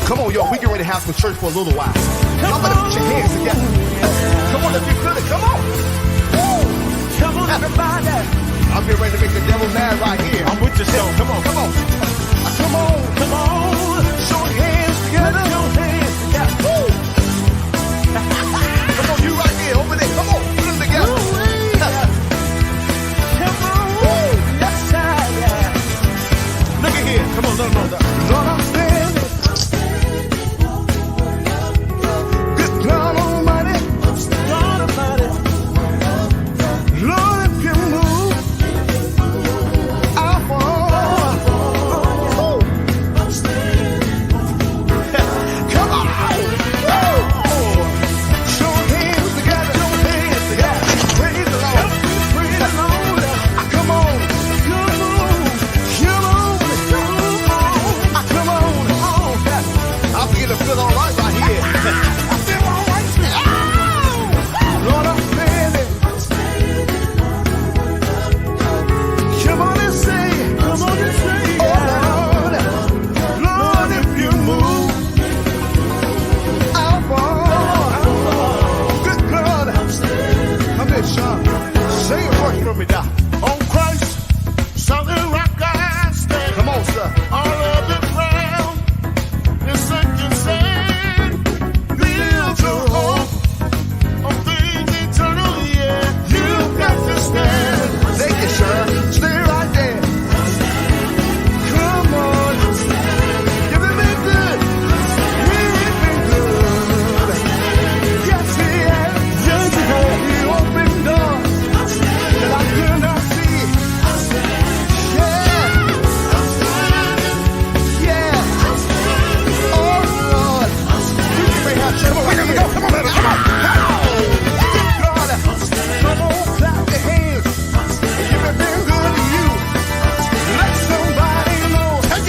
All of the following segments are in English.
Come on, y'all. We get ready to have some church for a little while. Y'all better put your hands together. Come on, if you feel it. Come on. Come on, everybody. I'm getting ready to make the devil mad right here. I'm with you, son. Come on. Come on. Come on. Come on. Show your hands together. Put your hands together. Woo. Come on, you right here. Over there. Come on. Put them together. Come on. Yes, sir. Yeah. Look at here. Come on. No. Lord, I'm standing. Good God Almighty. God Almighty. Lord, if you move, I'll fall. Come on. Show hands together. Praise the Lord. Praise the Lord. Come on. Come on. Come on. I begin to feel all right here. I feel all right. Lord, I'm standing. Come on and say, oh Lord, if you move, I'll fall. Good God. Come here, Sean. Say a verse for me, Doc. On Christ, solid rock I stand. Come on, sir. All of the ground is sinking sand. Build your hope on things eternal, yeah. You've got to stand. Thank you, sir. Stay right there. Come on. You've been good. We've been good. Yes, he has. Yes, he has. He opened doors that I could not see. Yeah. Oh, Lord. You may have church. Come on, here we go. Come on. Good God. Come on, clap your hands. If it's been good to you, let somebody know that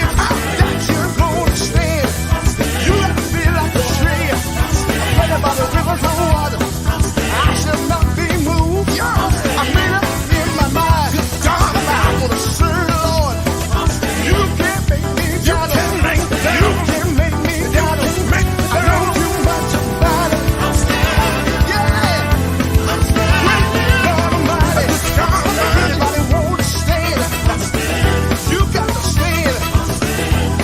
you're going to stand. You got to feel like a tree planted by the rivers of water. I shall not be moved. I made up in my mind. I'm going to serve the Lord. You can't make me doubt it. You can't make me doubt it. I know too much about it. Yeah. God Almighty. Anybody want to stand? You got to stand.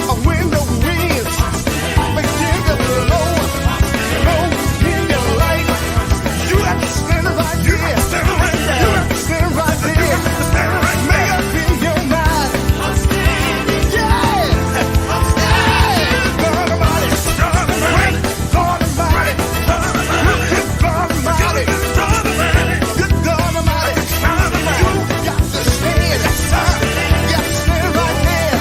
A wind of winds. Begin to blow in your life. You have to stand right here. You have to stand right there. Make up in your mind. Yeah. God Almighty. God Almighty. God Almighty. Good God Almighty. Good God Almighty. You got to stand. You got to stand right there.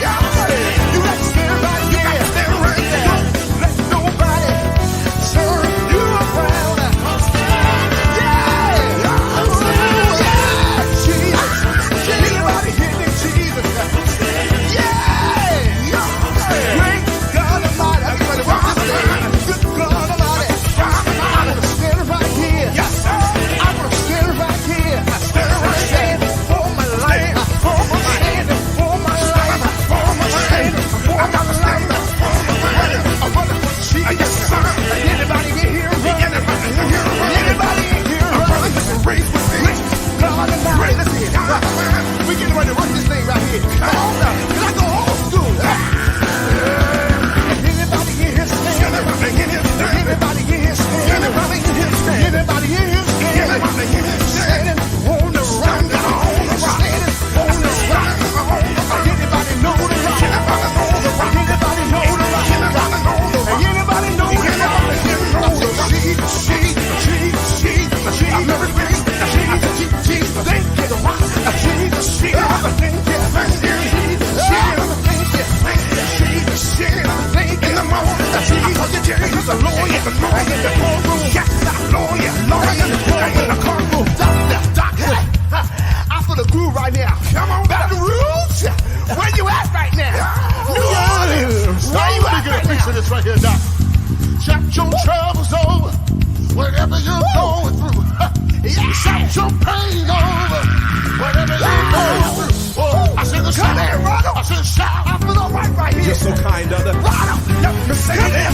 You got to stand right there. Don't let nobody turn you around. Yeah. Jesus. Anybody hear me, Jesus? Yeah. Great God Almighty. I'm ready to work this thing. Good God Almighty. I'm going to stand right here. I'm going to stand right here. Standing for my life. Standing for my life. Standing for my life. I'm running for Jesus. Anybody in here running? Anybody in here running? God Almighty. Listen here. We getting ready to work this thing right here. Come on now. Like the old school. Anybody in here standing? Anybody in here standing? Anybody in here standing? Standing on the rock. Standing on the rock. Anybody know the rock? Anybody know the rock? Anybody know the rock? She, I'm never been. She, thank you, the rock. She, thank you. She, thank you. In the morning, he's a lawyer. I get the courtroom. Lawyer. In the courtroom. Doctor. I feel the groove right now. Come on, Baton Rouge. Where you at right now? New Orleans. Where you at right now? This right here, Doc. Shout your troubles over. Whatever you're going through. Shout your pain over. Whatever you're going through. I said, shout. I said, shout. I feel all right here. You're so kind, brother. Right up. Say it.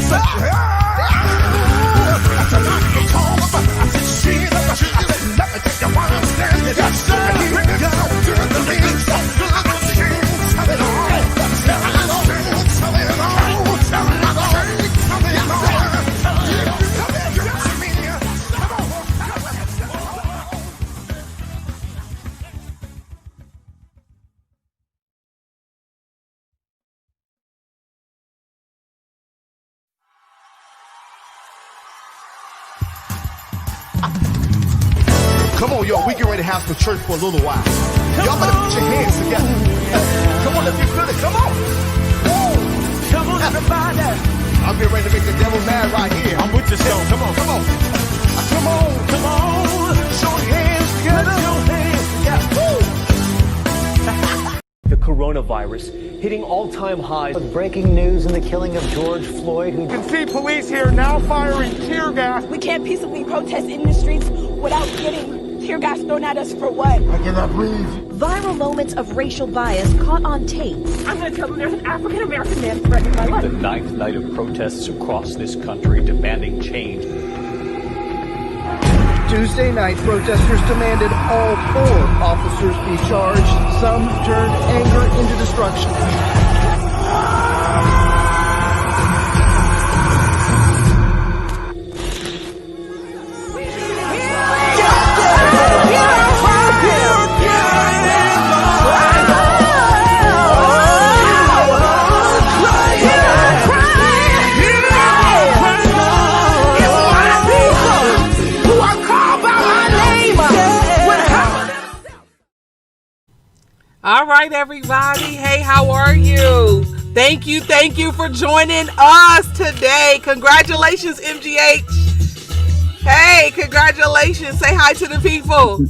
Come on, y'all. We get ready to have some church for a little while. Y'all better put your hands together. Come on, if you feel it. Come on. Come on, everybody. I'm getting ready to make the devil mad right here. I'm with you, son. Come on, come on. Come on. Come on. Show your hands together. Put your hands together. The coronavirus hitting all-time highs. Breaking news in the killing of George Floyd, who You can see police here now firing tear gas. We can't peaceably protest in the streets without getting tear gas thrown at us for what? I cannot breathe. Viral moments of racial bias caught on tape. I'm going to tell them there's an African-American man threatening my life. The ninth night of protests across this country demanding change. Tuesday night, protesters demanded all 4 officers be charged. Some turned anger into destruction. All right, everybody. Hey, how are you? Thank you for joining us today. Congratulations, MGH. Hey, congratulations. Say hi to the people.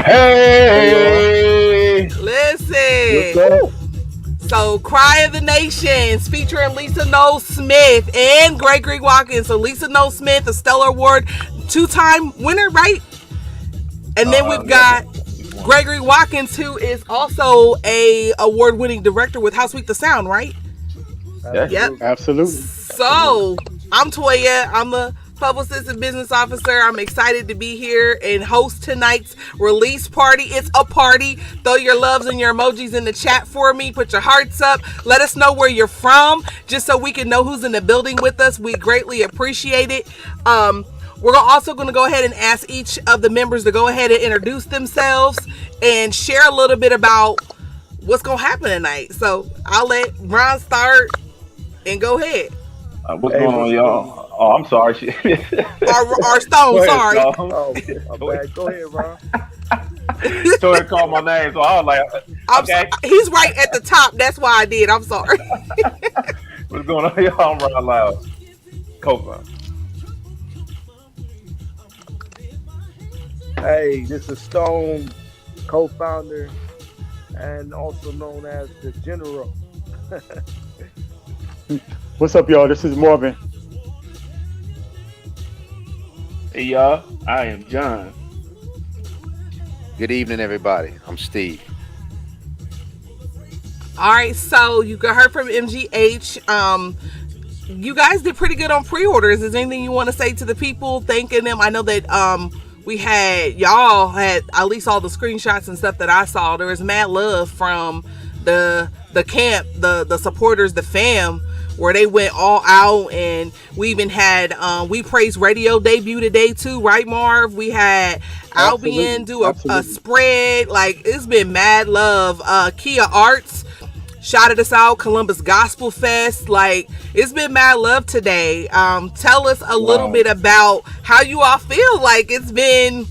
Hey! Listen. So, Cry of the Nations featuring Lisa Noel Smith and Gregory Watkins. So, Lisa Noel Smith, a Stellar Award 2-time winner, right? And then we've got Gregory Watkins, who is also a award-winning director with How Sweet the Sound, right? Yep. Absolutely. So, I'm Toya. I'm a publicist and business officer. I'm excited to be here and host tonight's release party. It's a party. Throw your loves and your emojis in the chat for me. Put your hearts up. Let us know where you're from, just so we can know who's in the building with us. We greatly appreciate it. We're also going to go ahead and ask each of the members to go ahead and introduce themselves and share a little bit about what's going to happen tonight. So I'll let Ron start and go ahead. What's going on, y'all? Oh, I'm sorry. Our Stone, sorry. Oh, bad. Go ahead, Ron. Tori called my name, so I was like, okay. He's right at the top. That's why I did. I'm sorry. What's going on, y'all? I'm Ron Loud, co-founder. Hey, this is Stone, co-founder, and also known as the General. What's up, y'all? This is Marvin. Hey, y'all. I am John. Good evening, everybody. I'm Steve. All right, so you heard from MGH. You guys did pretty good on pre-orders. Is there anything you want to say to the people, thanking them? I know that y'all had at least all the screenshots and stuff that I saw. There was mad love from the camp, the supporters, the fam, where they went all out, and we even had We Praise Radio debut today too, right, Marv? We had Albion do a spread. Like, it's been mad love. Kia Arts shouted us out. Columbus Gospel Fest. Like, it's been mad love today. Tell us a little bit about how you all feel. Like, it's been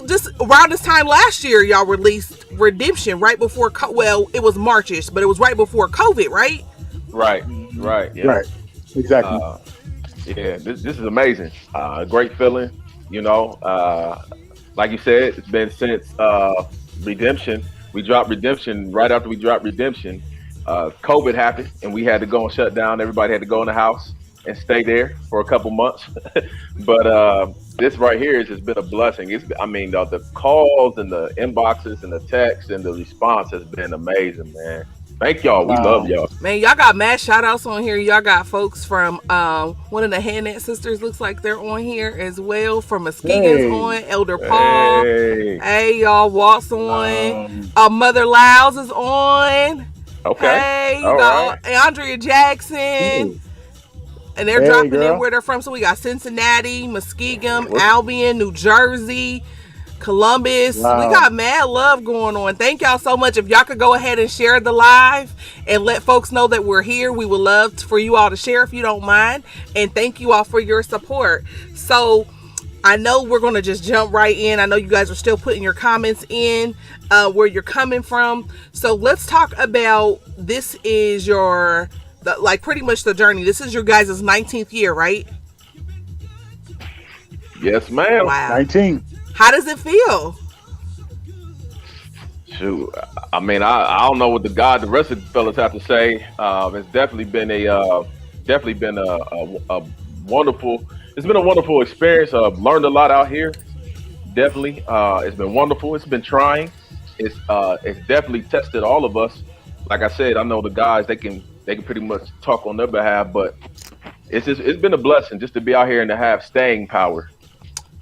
just around this time last year, y'all released Redemption right before it was Marchish, but it was right before COVID, right? Right. Yeah. Right. Exactly. Yeah, this is amazing. Great feeling. You know, like you said, it's been since Redemption. We dropped Redemption right after we dropped Redemption. COVID happened, and we had to go and shut down. Everybody had to go in the house and stay there for a couple months. But this right here has just been a blessing. The calls and the inboxes and the texts and the response has been amazing, man. Thank y'all. We love y'all. Man, y'all got mad shout outs on here. Y'all got folks from one of the Hannett sisters, looks like they're on here as well. From Muskegon's on, Elder Paul. Hey, y'all, Walt's on. Mother Lyles is on. Okay. Hey, you got Andrea Jackson. And they're dropping in where they're from. So we got Cincinnati, Muskegon, Albion, New Jersey, Columbus. Wow. We got mad love going on. Thank y'all so much. If y'all could go ahead and share the live and let folks know that we're here, we would love for you all to share if you don't mind. And thank you all for your support. So I know we're going to just jump right in. I know you guys are still putting your comments in where you're coming from. So let's talk about, this is your, like pretty much the journey. This is your guys' 19th year, right? Yes, ma'am. Wow. 19. How does it feel? Shoot, I mean, I don't know what the rest of the fellas have to say. It's definitely been a wonderful. It's been a wonderful experience. I've learned a lot out here. Definitely, it's been wonderful. It's been trying. It's definitely tested all of us. Like I said, I know the guys, they can pretty much talk on their behalf, but it's been a blessing just to be out here and to have staying power.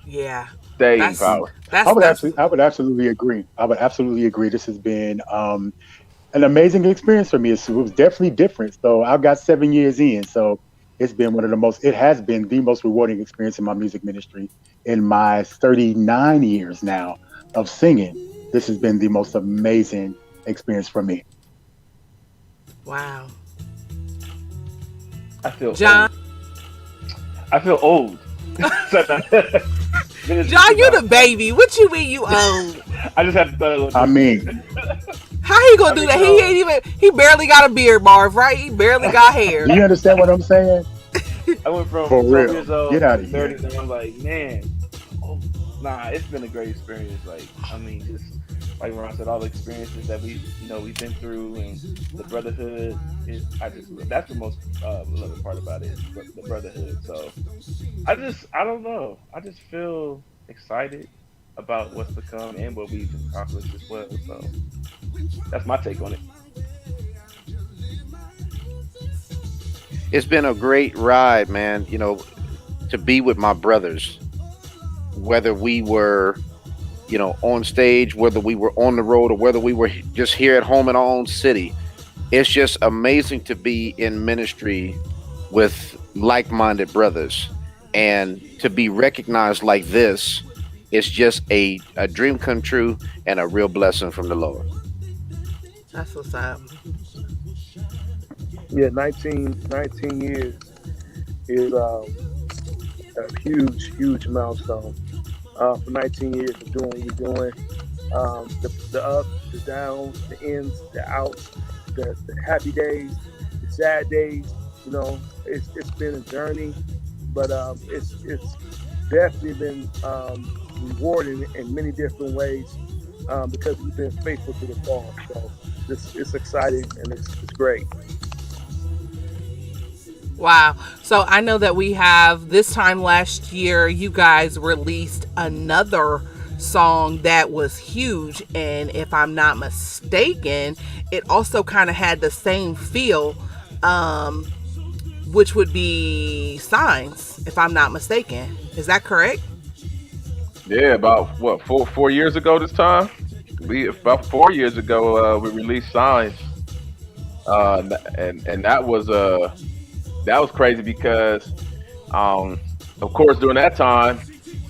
Yeah. Staying power. I would absolutely agree. I would absolutely agree. This has been an amazing experience for me. It was definitely different. So I've got 7 years in. So it has been the most rewarding experience in my music ministry in my 39 years now of singing. This has been the most amazing experience for me. Wow. I feel John. I feel old. John, you the baby. What you mean you old? I just had to throw it. I mean, how he gonna do that? He barely got a beard, Marv, right? He barely got hair. Do you understand what I'm saying? I went from For 12 real. years old Get out to of here. 30, and I'm like, man, it's been a great experience. Like, I mean, just like Ron said, all the experiences that we've been through, and the brotherhood that's the most beloved part about it, the brotherhood. So I don't know. I just feel excited about what's to come and what we've accomplished as well. So that's my take on it. It's been a great ride, man. To be with my brothers, whether we were, on stage, whether we were on the road, or whether we were just here at home in our own city. It's just amazing to be in ministry with like-minded brothers, and to be recognized like this is just a dream come true and a real blessing from the Lord. That's what's up. Yeah, 19 years is a huge milestone. For 19 years of doing what you're doing, the ups, the downs, the ins, the outs, the happy days, the sad days. It's been a journey, but it's definitely been rewarding in many different ways because we've been faithful to the call. So it's exciting and it's great. Wow. So I know that we have, this time last year, you guys released another song that was huge. And if I'm not mistaken, it also kind of had the same feel, which would be Signs, if I'm not mistaken. Is that correct? Yeah, about what, four years ago this time? About 4 years ago, we released Signs. And that was crazy because, of course, during that time,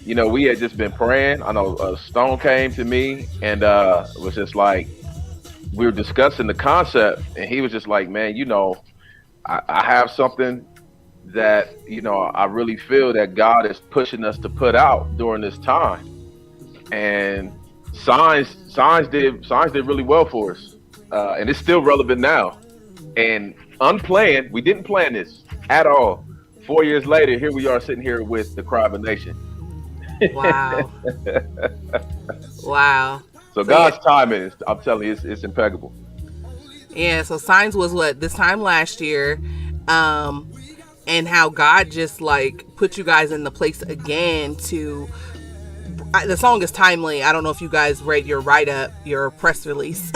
we had just been praying. I know Stone came to me and was just like, we were discussing the concept, and he was just like, man, I have something that, I really feel that God is pushing us to put out during this time. And Signs did really well for us. And it's still relevant now. And unplanned, we didn't plan this at all. 4 years later, here we are sitting here with The Cry of a Nation. Wow. Wow. So God's timing, I'm telling you, it's impeccable. Yeah, so Signs was this time last year, and how God just put you guys in the place again to, the song is timely. I don't know if you guys read your write-up, your press release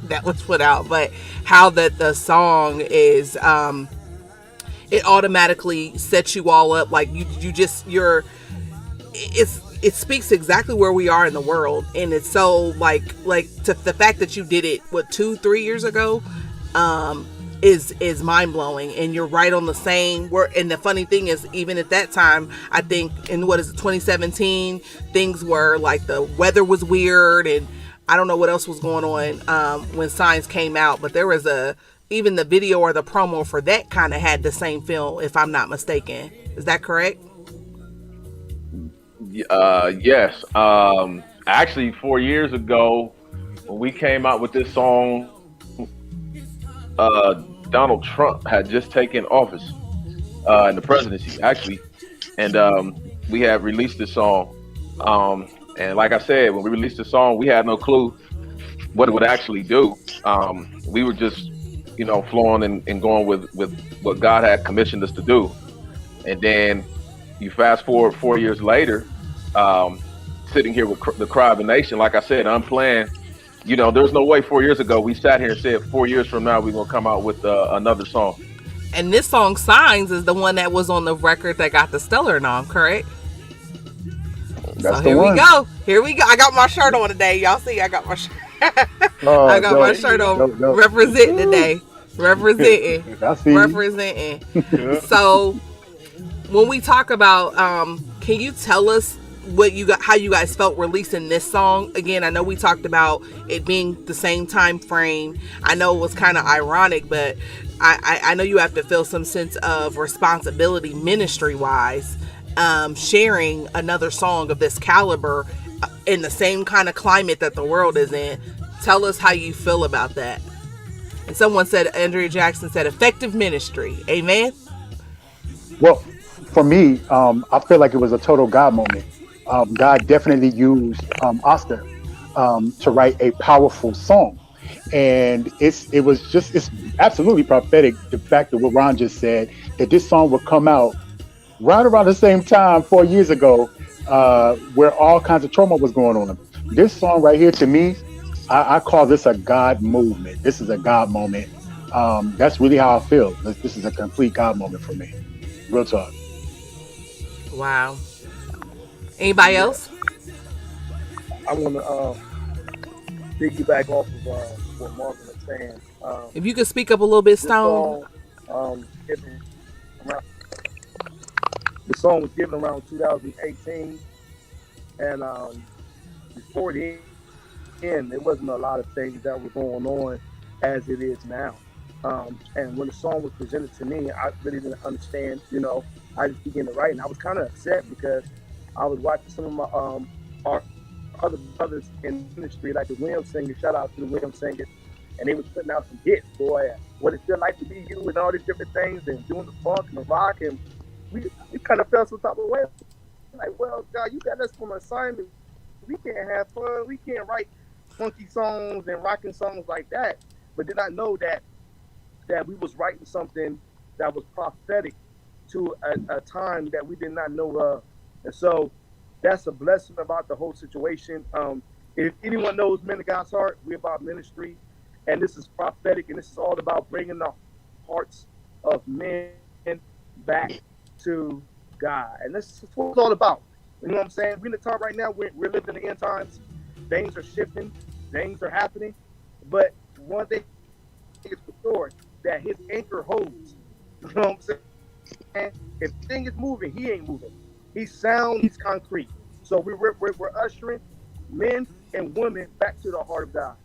that was put out, but how that the song is, it automatically sets you all up. It speaks exactly where we are in the world. And it's so to the fact that you did it, 2-3 years ago, is mind blowing. And you're right on the same word. And the funny thing is, even at that time, I think in 2017, things were the weather was weird, and I don't know what else was going on when Signs came out, but there was even the video or the promo for that kind of had the same feel, if I'm not mistaken. Is that correct? Yes. Actually, 4 years ago, when we came out with this song, Donald Trump had just taken office in the presidency, actually, and we had released this song. And like I said, when we released the song, we had no clue what it would actually do. We were just, flowing and going with what God had commissioned us to do. And then you fast forward 4 years later, um, sitting here with the Cry of a Nation. Like I said, I'm playing. There's no way 4 years ago we sat here and said 4 years from now we're gonna come out with another song. And this song "Signs" is the one that was on the record that got the Stellar nom, correct? That's So the here one. we go. Here we go. I got my shirt on today. Y'all see, I got my shirt. I got my shirt on. Dope. Representing today. Representing. I see. Representing. So when we talk about, can you tell us what you got, how you guys felt releasing this song? Again, I know we talked about it being the same time frame. I know it was kind of ironic, but I know you have to feel some sense of responsibility ministry wise, sharing another song of this caliber in the same kind of climate that the world is in. Tell us how you feel about that. And someone said, Andrea Jackson said, effective ministry. Amen. Well, for me, I feel like it was a total God moment. God definitely used Oscar to write a powerful song, and it's absolutely prophetic. The fact that what Ron just said, that this song would come out right around the same time 4 years ago, where all kinds of trauma was going on. This song right here, to me, I call this a God movement. This is a God moment. That's really how I feel. This is a complete God moment for me. Real talk. Wow. Anybody else? I want to piggyback off of what Marvin was saying. If you could speak up a little bit, This Stone. the song was given around 2018, and before the end, there wasn't a lot of things that were going on as it is now. And when the song was presented to me, I really didn't understand. I just began to write, and I was kind of upset because I was watching some of my our other brothers in the industry, like the Williams singers. Shout out to the Williams singers, and they was putting out some hits, boy. What it feel like to be you, and all these different things, and doing the funk and the rock, and we kind of felt some type of way. Like, well, God, you got us from an assignment. We can't have fun. We can't write funky songs and rocking songs like that. But did I know that we was writing something that was prophetic to a time that we did not know of? And so that's a blessing about the whole situation. If anyone knows Men of God's Heart, we're about ministry, and this is prophetic, and this is all about bringing the hearts of men back to God. And this is what it's all about. You know what I'm saying? We're in the time right now. We're living in the end times. Things are shifting. Things are happening. But one thing is for sure, that his anchor holds. You know what I'm saying? If the thing is moving, he ain't moving. He's sound, he's concrete. So we're ushering men and women back to the heart of God.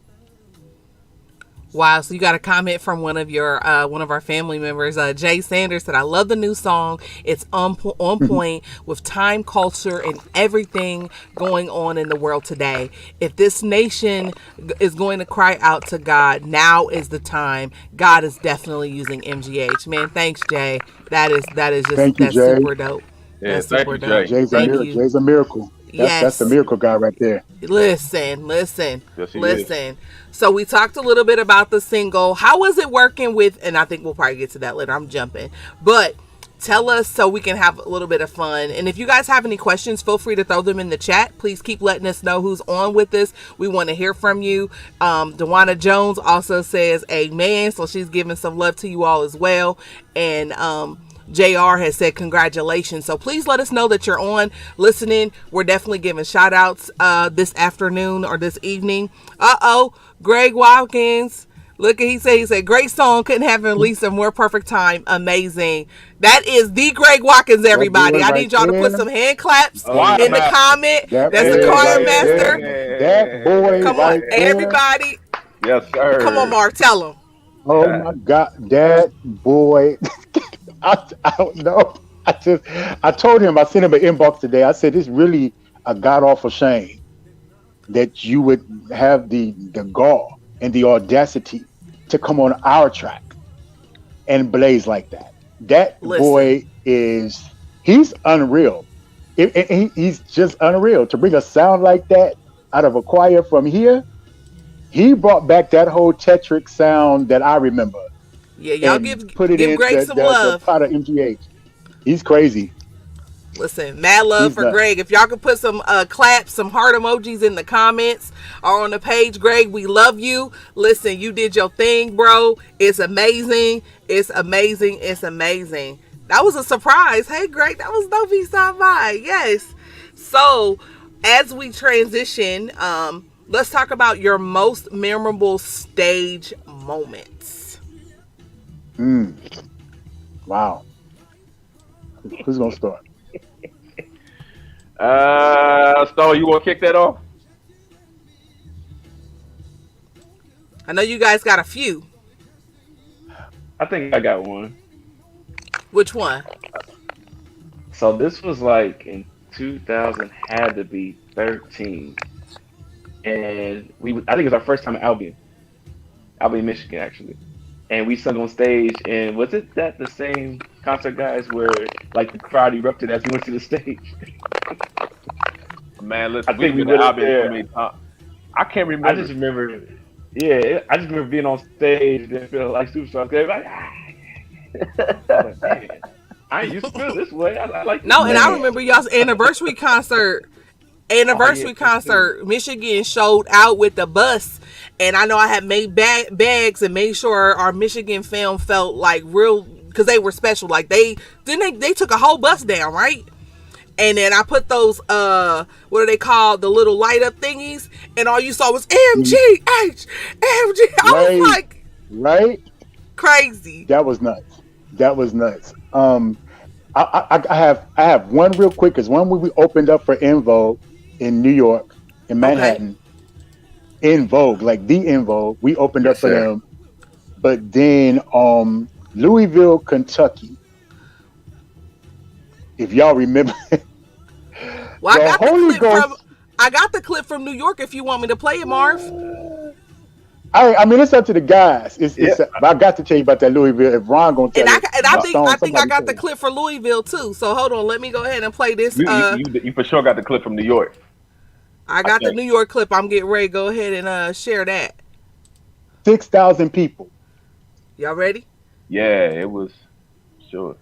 Wow, so you got a comment from one of our family members. Jay Sanders said, I love the new song. It's on point with time, culture, and everything going on in the world today. If this nation is going to cry out to God, now is the time. God is definitely using MGH. Man, thanks, Jay. That is just Thank you, that's Jay. super dope. Yeah, That's thank super you, dope. Jay. Jay's a miracle. That's the miracle guy right there. Listen. Yes, he is. So we talked a little bit about the single. How was it working with, and I think we'll probably get to that later. I'm jumping. But tell us so we can have a little bit of fun. And if you guys have any questions, feel free to throw them in the chat. Please keep letting us know who's on with this. We want to hear from you. Dewana Jones also says amen. So she's giving some love to you all as well. And JR has said congratulations. So please let us know that you're on listening. We're definitely giving shout outs this afternoon or this evening. Greg Watkins. Look, he said, great song. Couldn't have released a more perfect time. Amazing. That is the Greg Watkins, everybody. I need y'all to put some hand claps in the comment. That's the choir master. That boy. Come on, everybody. Yes, sir. Come on, Mark. Tell him. Oh my God, that boy. I don't know. I told him, I sent him an inbox today. I said, this really a god awful shame that you would have the gall and the audacity to come on our track and blaze like that. That Listen, boy he's unreal. He's just unreal to bring a sound like that out of a choir from here. He brought back that whole Tetric sound that I remember yeah, y'all and put it give in Greg some the love. pot of MGH. He's crazy. Listen, mad love He's for nuts. Greg. If y'all could put some claps, some heart emojis in the comments or on the page, Greg, we love you. Listen, you did your thing, bro. It's amazing. It's amazing. It's amazing. That was a surprise. Hey, Greg, that was dope. He stopped by. Yes. So, as we transition, let's talk about your most memorable stage moments. Wow. Who's gonna start? Stone, you want to kick that off? I know you guys got a few. I think I got one. Which one? So this was like in 2000, had to be 13, and I think it was our first time in Albion, Michigan, actually. And we sung on stage, and was it that the same concert, guys, where like the crowd erupted as we went to the stage? Man, I listen, think we've we been to went up Albion so there. many times. I can't I remember. just remember, yeah, I just remember being on stage and feeling like superstars. Like, I was like, man, I ain't used to feel this way. I like this No, and I way. remember y'all's anniversary concert. Oh yeah, that too. Michigan showed out with the bus, and I know I had made bags and made sure our Michigan film felt like real because they were special. Like they took a whole bus down, right? And then I put those what are they called, the little light up thingies, and all you saw was MGH. I was like, right? Crazy. That was nuts. That was nuts. I have one real quick. Cause one when we opened up for En Vogue in New York, in Manhattan. En Vogue, like the En Vogue, we opened up for them. But then Louisville, Kentucky. If y'all remember, well, I got the clip from New York. If you want me to play it, Marv. I mean, it's up to the guys. But I got to tell you about that Louisville. If Ron gonna tell it, I think I got the clip for Louisville too. So hold on, let me go ahead and play this. You for sure got the clip from New York. I got the New York clip. I'm getting ready to go ahead and share that. 6,000 people. Y'all ready? Yeah, it was sure.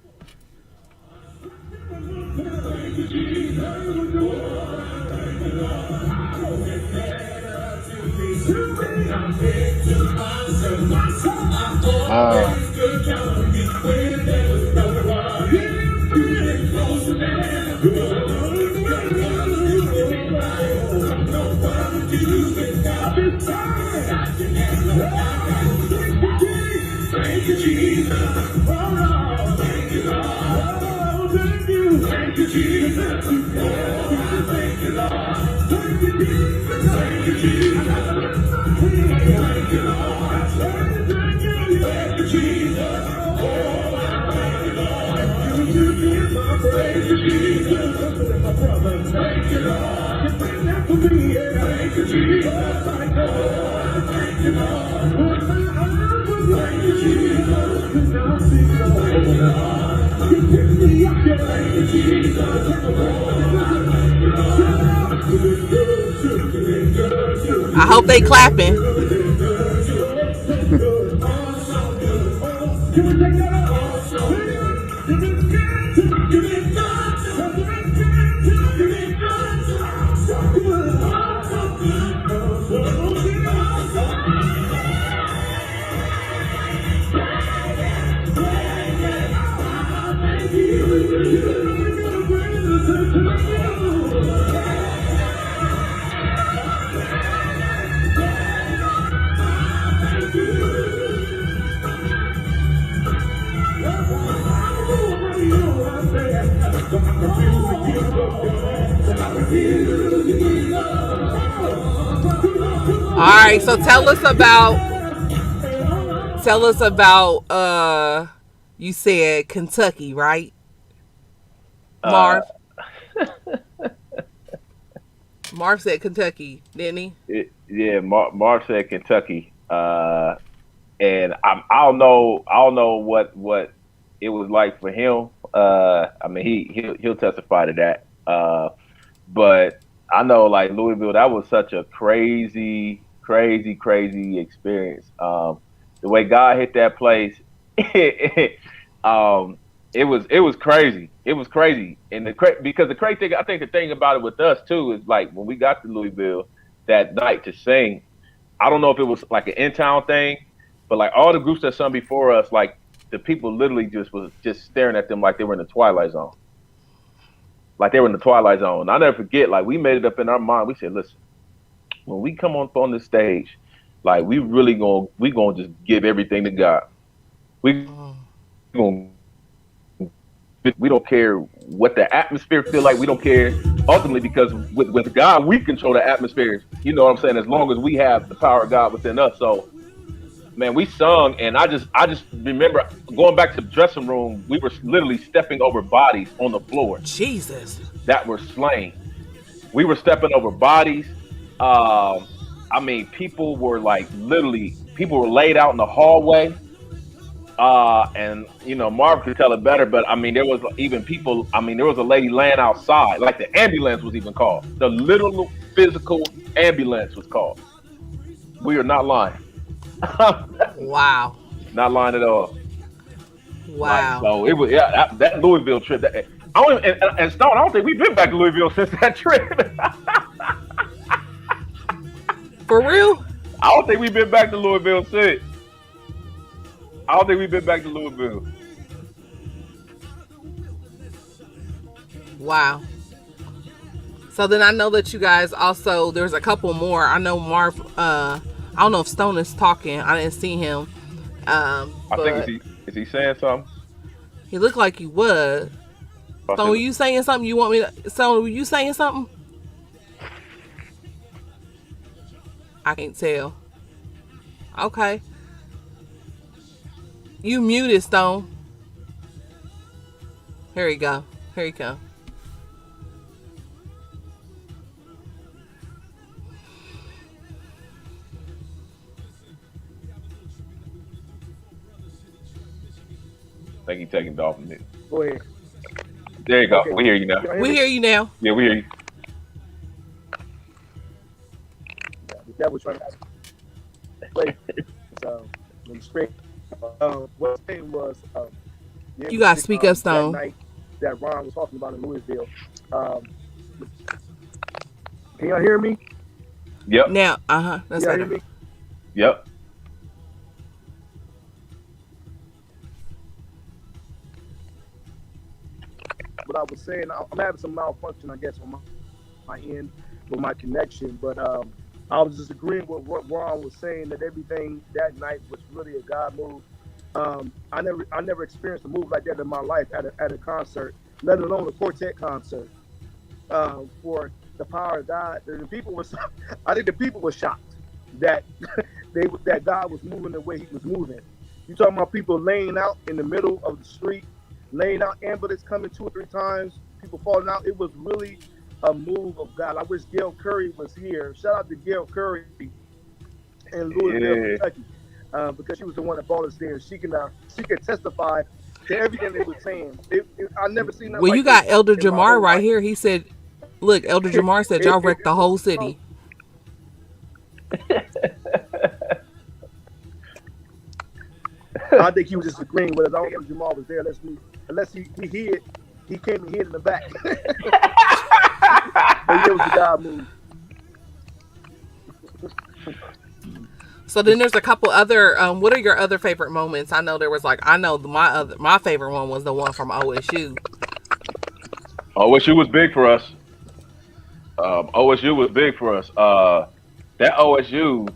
Thank you, Jesus. Oh, thank you, Lord. Oh, thank you. Thank you, Jesus. Oh, thank you, Lord. Thank you, Jesus. Thank you, Jesus. Thank you, Lord. Thank you, Jesus. Oh, thank you, Lord. You give my praise to Jesus. My brother. Thank you, Lord. You bring that to me. Thank you, Jesus. Thank you, Lord. Thank you, Lord. Thank you, Jesus. Now I see the Lord. You pick me up. Thank you, Jesus. I hope they clapping. All right, so tell us about you said Kentucky, right? Marv. Marv said Kentucky, didn't he? Marv said Kentucky. And I don't know what it was like for him. I mean, he'll testify to that. But I know, like Louisville, that was such a crazy experience. The way God hit that place, it was crazy. It was crazy, and because the crazy thing, I think the thing about it with us too is like when we got to Louisville that night to sing. I don't know if it was like an in town thing, but like all the groups that sung before us, like the people literally was staring at them like they were in the Twilight Zone. Like they were in the Twilight Zone. I'll never forget, like we made it up in our mind. We said, listen, when we come on this stage, like we gonna just give everything to God. We don't care what the atmosphere feel like. We don't care ultimately because with God we control the atmosphere. You know what I'm saying? As long as we have the power of God within us. So man, we sung, and I just remember going back to the dressing room. We were literally stepping over bodies on the floor. Jesus, that were slain. We were stepping over bodies. I mean, people were laid out in the hallway. And you know, Marv could tell it better, but I mean, there was even people. I mean, there was a lady laying outside, like the ambulance was even called. The literal physical ambulance was called. We are not lying. Wow. Not lying at all. Wow. Like, so it was that Louisville trip. And Stone, I don't think we've been back to Louisville since that trip. For real? I don't think we've been back to Louisville since. I don't think we've been back to Louisville. Wow. So then I know that you guys also, there's a couple more. I know Marv, I don't know if Stone is talking. I didn't see him. I think is he saying something? He looked like he was. Stone, were you saying something? You want me to? Stone, were you saying something? I can't tell. Okay. You muted, Stone. Here you go. Here you go. I think he's taking it off of me. Go ahead. There you go. Okay. We hear you now. We hear you now. Yeah, we hear you. That was trying to play. So, what I'm saying was, you gotta speak up, Stone. That night that Ron was talking about in Louisville. Can y'all hear me? Yep. Now, that's y'all better. hear me? Yep. What I was saying, I'm having some malfunction, I guess, on my end with my connection, but I was just agreeing with what Ron was saying, that everything that night was really a God move. I never experienced a move like that in my life at a concert, let alone a quartet concert. For the power of God, the people was, I think the people were shocked that that God was moving the way He was moving. You talking about people laying out in the middle of the street, laying out, ambulance coming 2 or 3 times, people falling out. It was really a move of God. I wish Gail Curry was here. Shout out to Gail Curry in Louisville, Kentucky, because she was the one that brought us there. She can testify to everything they were saying. I never seen that. Well, you got Elder Jamar right here. He said, "Look, Elder Jamar said y'all wrecked the whole city." I think he was just agreeing with us. I don't think Jamal was there unless he hid. He came and hid in the back. But it was the God move. So then there's a couple other. What are your other favorite moments? I know there was my favorite one was the one from OSU. OSU was big for us. OSU was big for us. That OSU,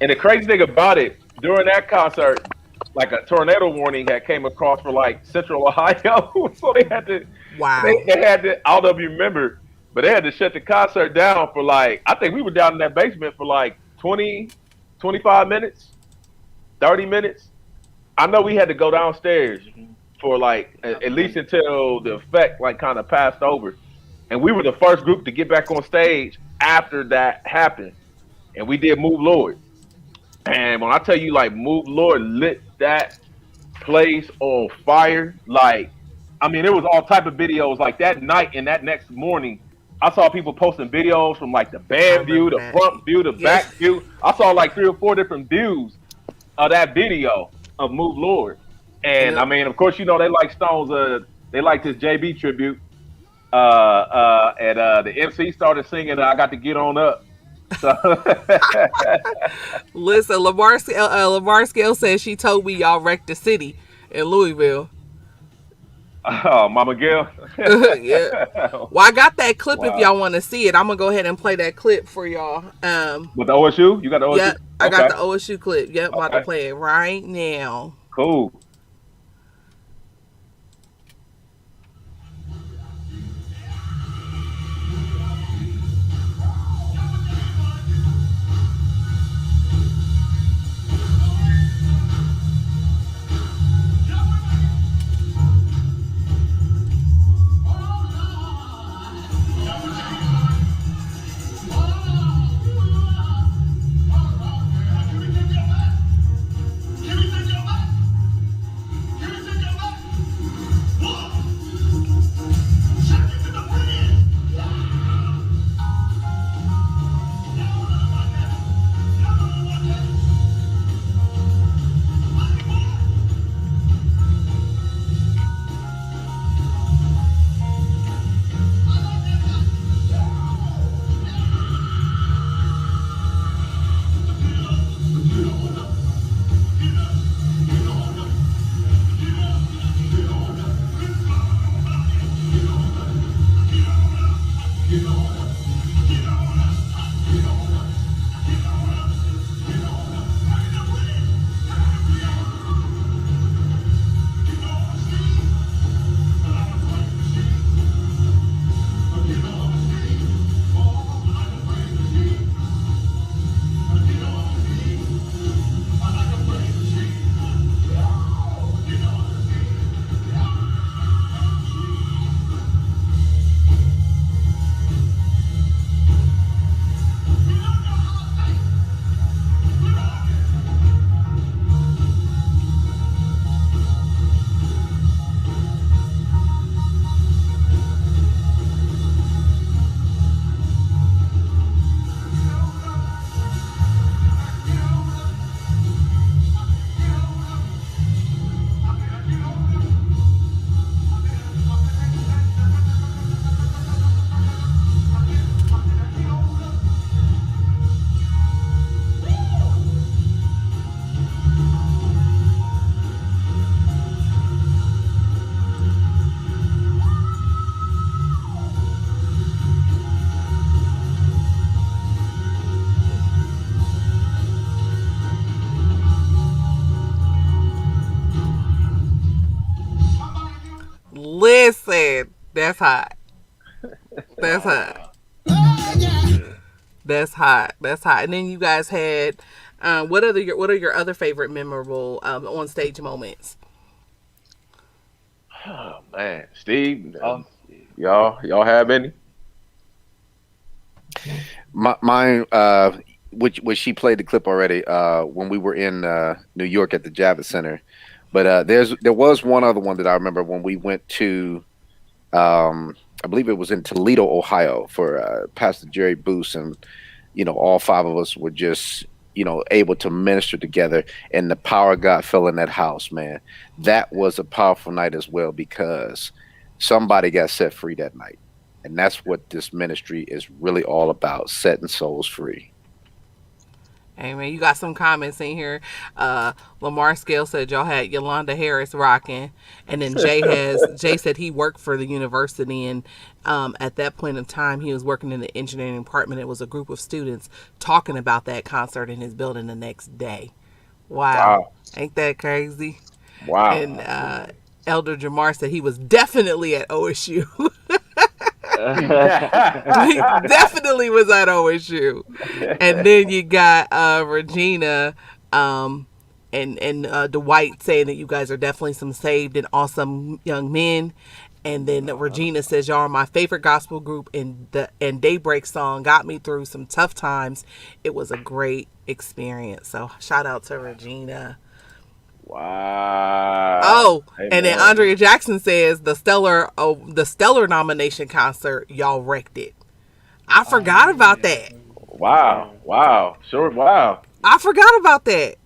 and the crazy thing about it, during that concert, like a tornado warning had came across for like Central Ohio, so they had to. Wow. They had to. I don't know if you remember, but they had to shut the concert down for like. I think we were down in that basement for like 20, 25 minutes, 30 minutes. I know we had to go downstairs for like at least until the effect like kind of passed over. and we were the first group to get back on stage after that happened, and we did Move Lord. And when I tell you, like, Move Lord lit that place on fire. Like, I mean, there was all type of videos like that night and that next morning. I saw people posting videos from like the I band view, remember the that. front view, the Yeah. back view. I saw like 3 or 4 different views of that video of Move Lord. And I mean, of course, you know they like Stones. They like this JB tribute. And the MC started singing. I got to get on up. So Listen, Lamar Scale says she told me y'all wrecked the city in Louisville. oh, Mama Gail. Yeah. Well, I got that clip if Wow. y'all want to see it. I'm gonna go ahead and play that clip for y'all. With the OSU, you got the OSU. Yep, I Okay. got the OSU clip. Yep, about to Okay. play it right now. Cool. Listen, that's hot. That's hot. That's hot. That's hot. And then you guys had what are your other favorite memorable on stage moments? Oh man, Steve, y'all have any? Mine, which she played the clip already when we were in New York at the Javits Center. But there was one other one that I remember when we went to, I believe it was in Toledo, Ohio, for Pastor Jerry Booth, and all 5 of us were just able to minister together, and the power of God fell in that house. Man, that was a powerful night as well, because somebody got set free that night, and that's what this ministry is really all about: setting souls free. Amen. You got some comments in here. Lamar Scale said y'all had Yolanda Harris rocking, and then Jay said he worked for the university, and at that point in time he was working in the engineering department. It was a group of students talking about that concert in his building the next day. Wow. Ain't that crazy? Wow. And Elder Jamar said he was definitely at OSU. He definitely was at OSU. And then you got Regina and Dwight saying that you guys are definitely some saved and awesome young men. And then Regina says, y'all are my favorite gospel group, and Daybreak song got me through some tough times. It was a great experience. So shout out to Regina. Wow. Oh, Amen. and then Andrea Jackson says the Stellar nomination concert, y'all wrecked it. I forgot about that. Wow. Sure. Wow. I forgot about that.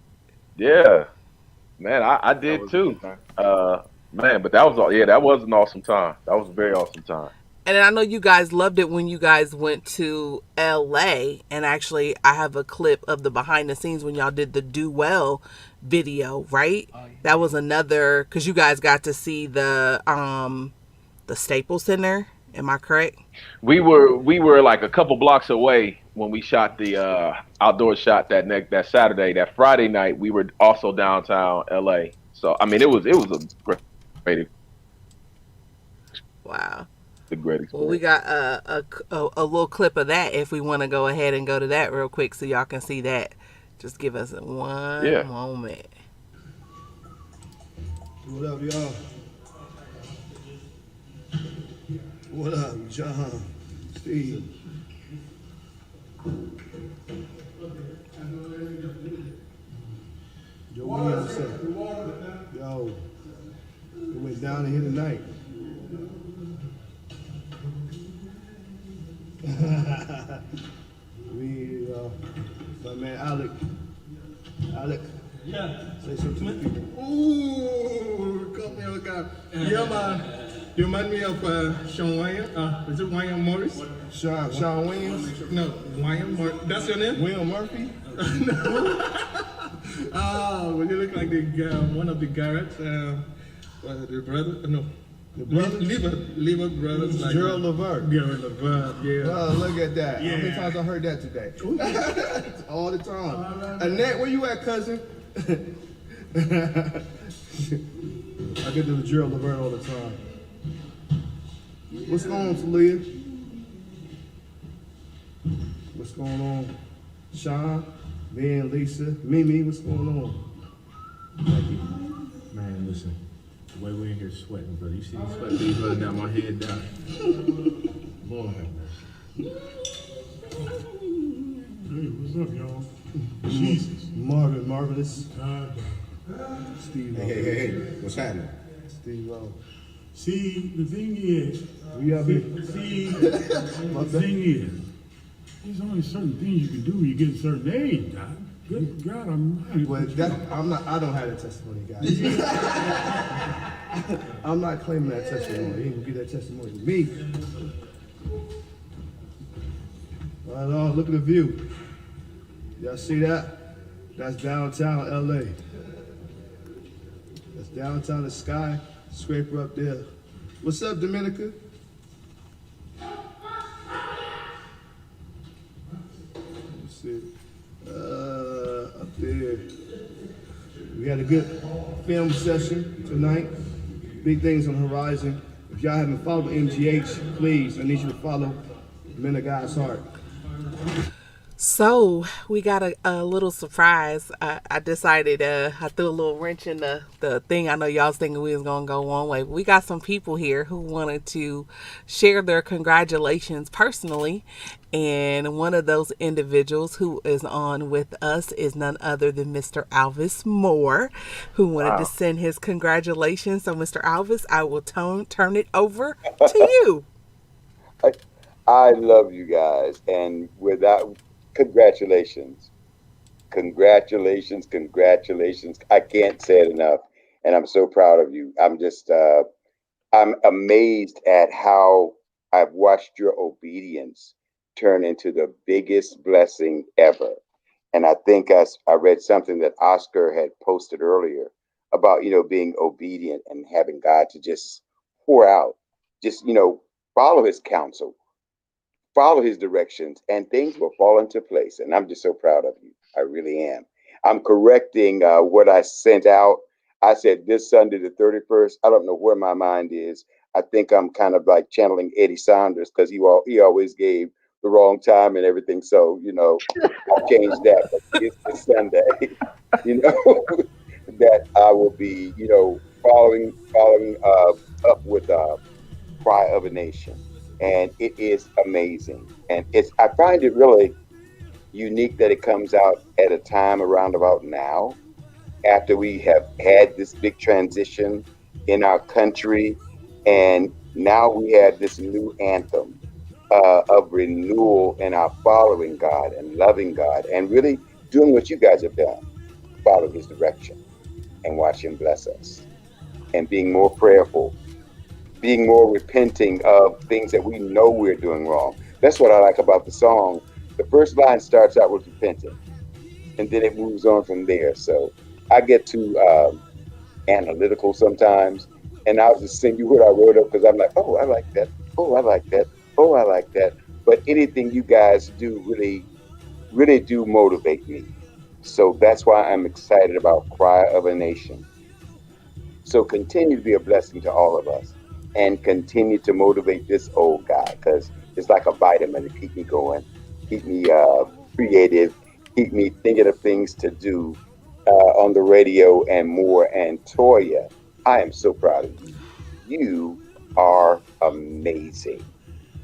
Yeah. Man, I That did was a good too. time. Man, but that was yeah, that was an awesome time. That was a very awesome time. And I know you guys loved it when you guys went to LA. And actually, I have a clip of the behind the scenes when y'all did the Do Well video, right? That was another, because you guys got to see the Staples Center. Am I correct? We were like a couple blocks away when we shot the outdoor shot that Saturday. That Friday night, we were also downtown LA. So I mean, it was a great Wow. a great Well, we experience. got a little clip of that if we want to go ahead and go to that real quick so y'all can see that. Just give us one Yeah. moment. What up, y'all? What up, John? Steve? Yo, what you say? Yo, it went down here tonight. My man Alec. Yeah. Say something to the people. Ooh, come here, God. Yeah, man. You remind me of Sean Wayne. Is it Wayne Morris? Sean Williams? No, Wayne Morris. That's your name? William Murphy? Oh, well, you look like the one of the Garrett's, the brother. No. The brother? Lever brothers. Like Gerald Levert. Gerald Levert, yeah. Oh, look at that. Yeah. How many times I heard that today? All the time. Annette, where you at, cousin? I get to the Gerald Levert all the time. What's going on, Talia? What's going on? Sean, Ben, Lisa, Mimi, what's going on? Man, listen. The way we're in here sweating, brother. You see these sweat beads running down my head down. Boy, have mercy. Hey, what's up, y'all? Jesus. Marvelous. Steve. Hey. What's happening? Steve O. See, the thing is, We up here. the thing is, there's only certain things you can do when you get a certain age, Doc. Good God Almighty. Well, I don't have that testimony, guys. I'm not claiming that testimony. You can get that testimony to me. Right on, look at the view. Y'all see that? That's downtown LA. That's downtown, the skyscraper up there. What's up, Dominica? Let's see. Up there. We had a good film session tonight. Big things on the horizon. If y'all haven't followed MGH, please, I need you to follow Men of God's Heart. So we got a little surprise. I decided I threw a little wrench in the thing. I know y'all was thinking we was gonna go one way. We got some people here who wanted to share their congratulations personally, and one of those individuals who is on with us is none other than Mr. Alvis Moore, who wanted to send his congratulations. So Mr. Alvis, I will turn it over to you. I love you guys, and without congratulations, congratulations. I can't say it enough, and I'm so proud of you. I'm amazed at how I've watched your obedience turn into the biggest blessing ever. And I think I read something that Oscar had posted earlier about, being obedient and having God to just pour out, just, follow his counsel, follow his directions, and things will fall into place. And I'm just so proud of you. I really am. I'm correcting what I sent out. I said this Sunday, the 31st. I don't know where my mind is. I think I'm kind of like channeling Eddie Saunders because he always gave the wrong time and everything. So, I changed that. But it's this Sunday, that I will be, following up with Cry of a Nation, and it is amazing. And I find it really unique that it comes out at a time around about now, after we have had this big transition in our country, and now we have this new anthem of renewal in our following God and loving God and really doing what you guys have done, follow His direction and watch Him bless us, and being more prayerful, being more repenting of things that we know we're doing wrong. That's what I like about the song. The first line starts out with repenting, and then it moves on from there. So I get too analytical sometimes, and I'll just send you what I wrote up because I'm like, oh, I like that. Oh, I like that. Oh, I like that. But anything you guys do really, really do motivate me. So that's why I'm excited about Cry of a Nation. So continue to be a blessing to all of us, and continue to motivate this old guy, because it's like a vitamin to keep me going, keep me creative, keep me thinking of things to do on the radio and more. And Toya, I am so proud of you. You are amazing.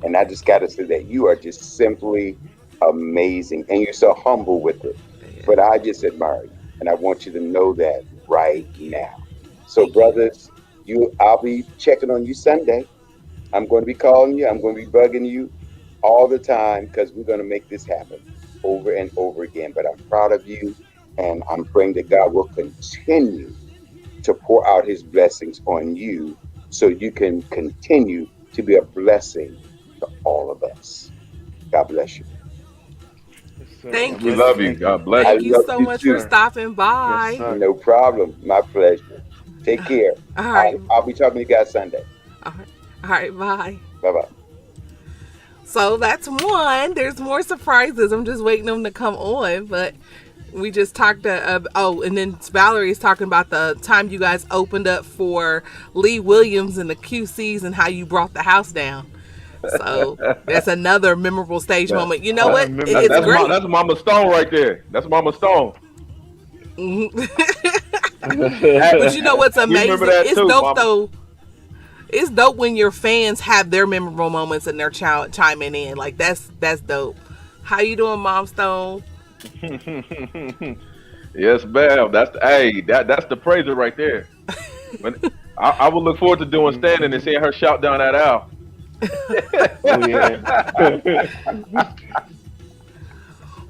And I just got to say that you are just simply amazing. And you're so humble with it. But I just admire you. And I want you to know that right now. So, brothers, I'll be checking on you Sunday. I'm going to be calling you. I'm going to be bugging you all the time, because we're going to make this happen over and over again. But I'm proud of you. And I'm praying that God will continue to pour out His blessings on you, so you can continue to be a blessing to all of us. God bless you. Thank We you. love you. God bless Thank you. you so much for stopping by. No problem. My pleasure. Take care. All right. I'll be talking to you guys Sunday. All right. Bye. Bye-bye. So that's one. There's more surprises. I'm just waiting them to come on, but we just talked and then Valerie's talking about the time you guys opened up for Lee Williams and the QCs and how you brought the house down. So that's another memorable stage moment. You know what? It's great. That's Mama Stone right there. That's Mama Stone. But you know what's amazing? It's too, dope Mama. though. It's dope when your fans have their memorable moments and they're chiming in. Like that's dope. How you doing, Mom Stone? Yes, ma'am. That's the praiser right there. I would look forward to doing standing and seeing her shout down that aisle.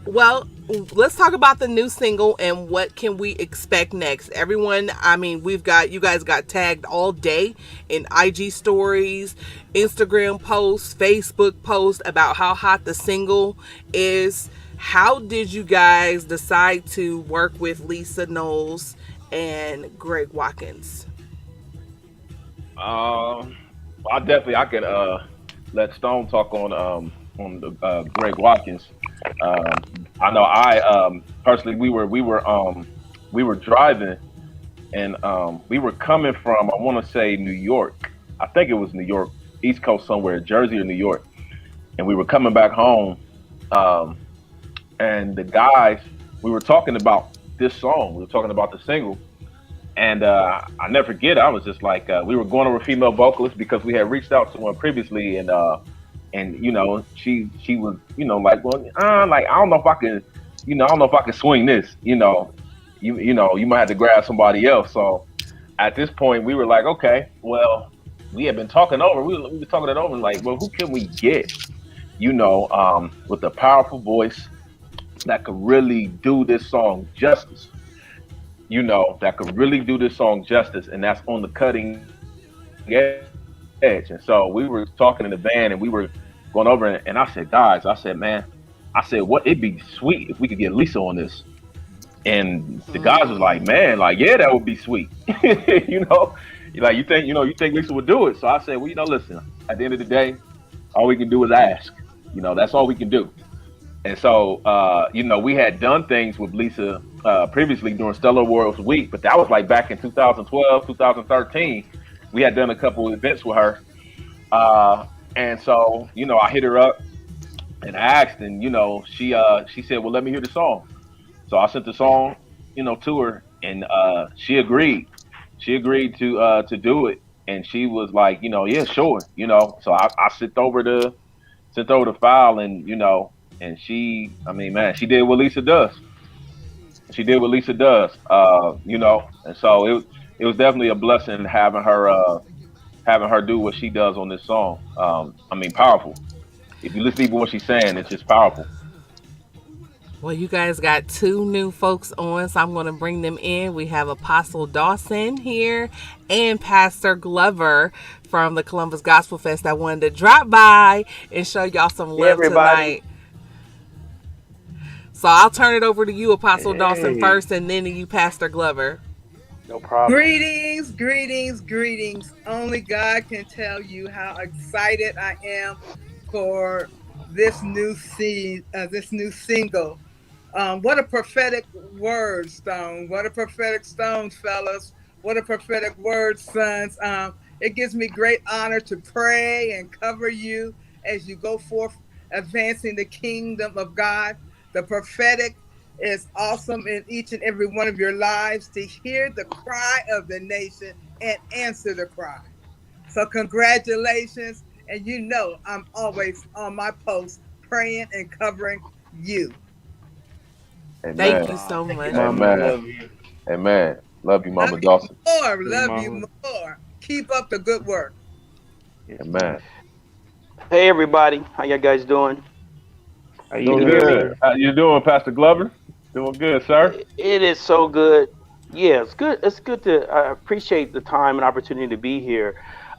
Well, let's talk about the new single and what can we expect next. Everyone, I mean, you guys got tagged all day in IG stories, Instagram posts, Facebook posts about how hot the single is. How did you guys decide to work with Lisa Knowles and Greg Watkins? I can let Stone talk on the Greg Watkins. I know personally we were driving, and we were coming from, I want to say, New York. I think it was New York, East Coast somewhere, Jersey or New York, and we were coming back home. And the guys, we were talking about this song. We were talking about the single. And I never forget, I was just like, we were going over female vocalists because we had reached out to one previously, and you know, she was, you know, like, well, like, I don't know if I can swing this, you know, you might have to grab somebody else. So at this point we were like, okay, well, we had been talking over, we were talking it over, like, well, who can we get, you know, with a powerful voice that could really do this song justice, you know, and that's on the cutting edge. And so we were talking in the band, and we were going over, and I said, guys, what, it'd be sweet if we could get Lisa on this. And the guys was like, man, like, yeah, that would be sweet. You know, like, you think Lisa would do it? So I said, well, you know, listen, at the end of the day, all we can do is ask. You know, that's all we can do. And so, you know, we had done things with Lisa previously during Stellar Awards Week, but that was like back in 2012, 2013. We had done a couple of events with her. And so, you know, I hit her up and asked, and, you know, she said, well, let me hear the song. So I sent the song, you know, to her, and she agreed. She agreed to do it. and she was like, yeah, sure, So I sent over the file, and and she, I mean, man, she did what Lisa does. She did what Lisa does, and so it was definitely a blessing having her do what she does on this song. I mean, powerful. If you listen to even what she's saying, it's just powerful. Well, you guys got two new folks on, so I'm going to bring them in. We have Apostle Dawson here and Pastor Glover from the Columbus Gospel Fest that wanted to drop by and show y'all some Hey, love everybody. tonight. So I'll turn it over to you, Apostle Dawson, Hey. first, and then to you, Pastor Glover. No problem. Greetings, greetings, greetings. Only God can tell you how excited I am for this this new single. What a prophetic word, Stone. What a prophetic stone, fellas. What a prophetic word, sons. It gives me great honor to pray and cover you as you go forth advancing the kingdom of God. The prophetic is awesome in each and every one of your lives to hear the cry of the nation and answer the cry. So congratulations. And you know I'm always on my post praying and covering you. Thank Amen. you so Thank you, much. Mama. I Amen. love you. Amen. Love you, Love Mama you Dawson. more. Love you, Love you Mama. more. Keep up the good work. Yes, Amen. ma'am. Hey, everybody. How you guys doing? How you Doing doing, Hear me? good. sir? How you doing, Pastor Glover? Doing good, sir. It is so good. Yeah, it's good. It's good to I appreciate the time and opportunity to be here.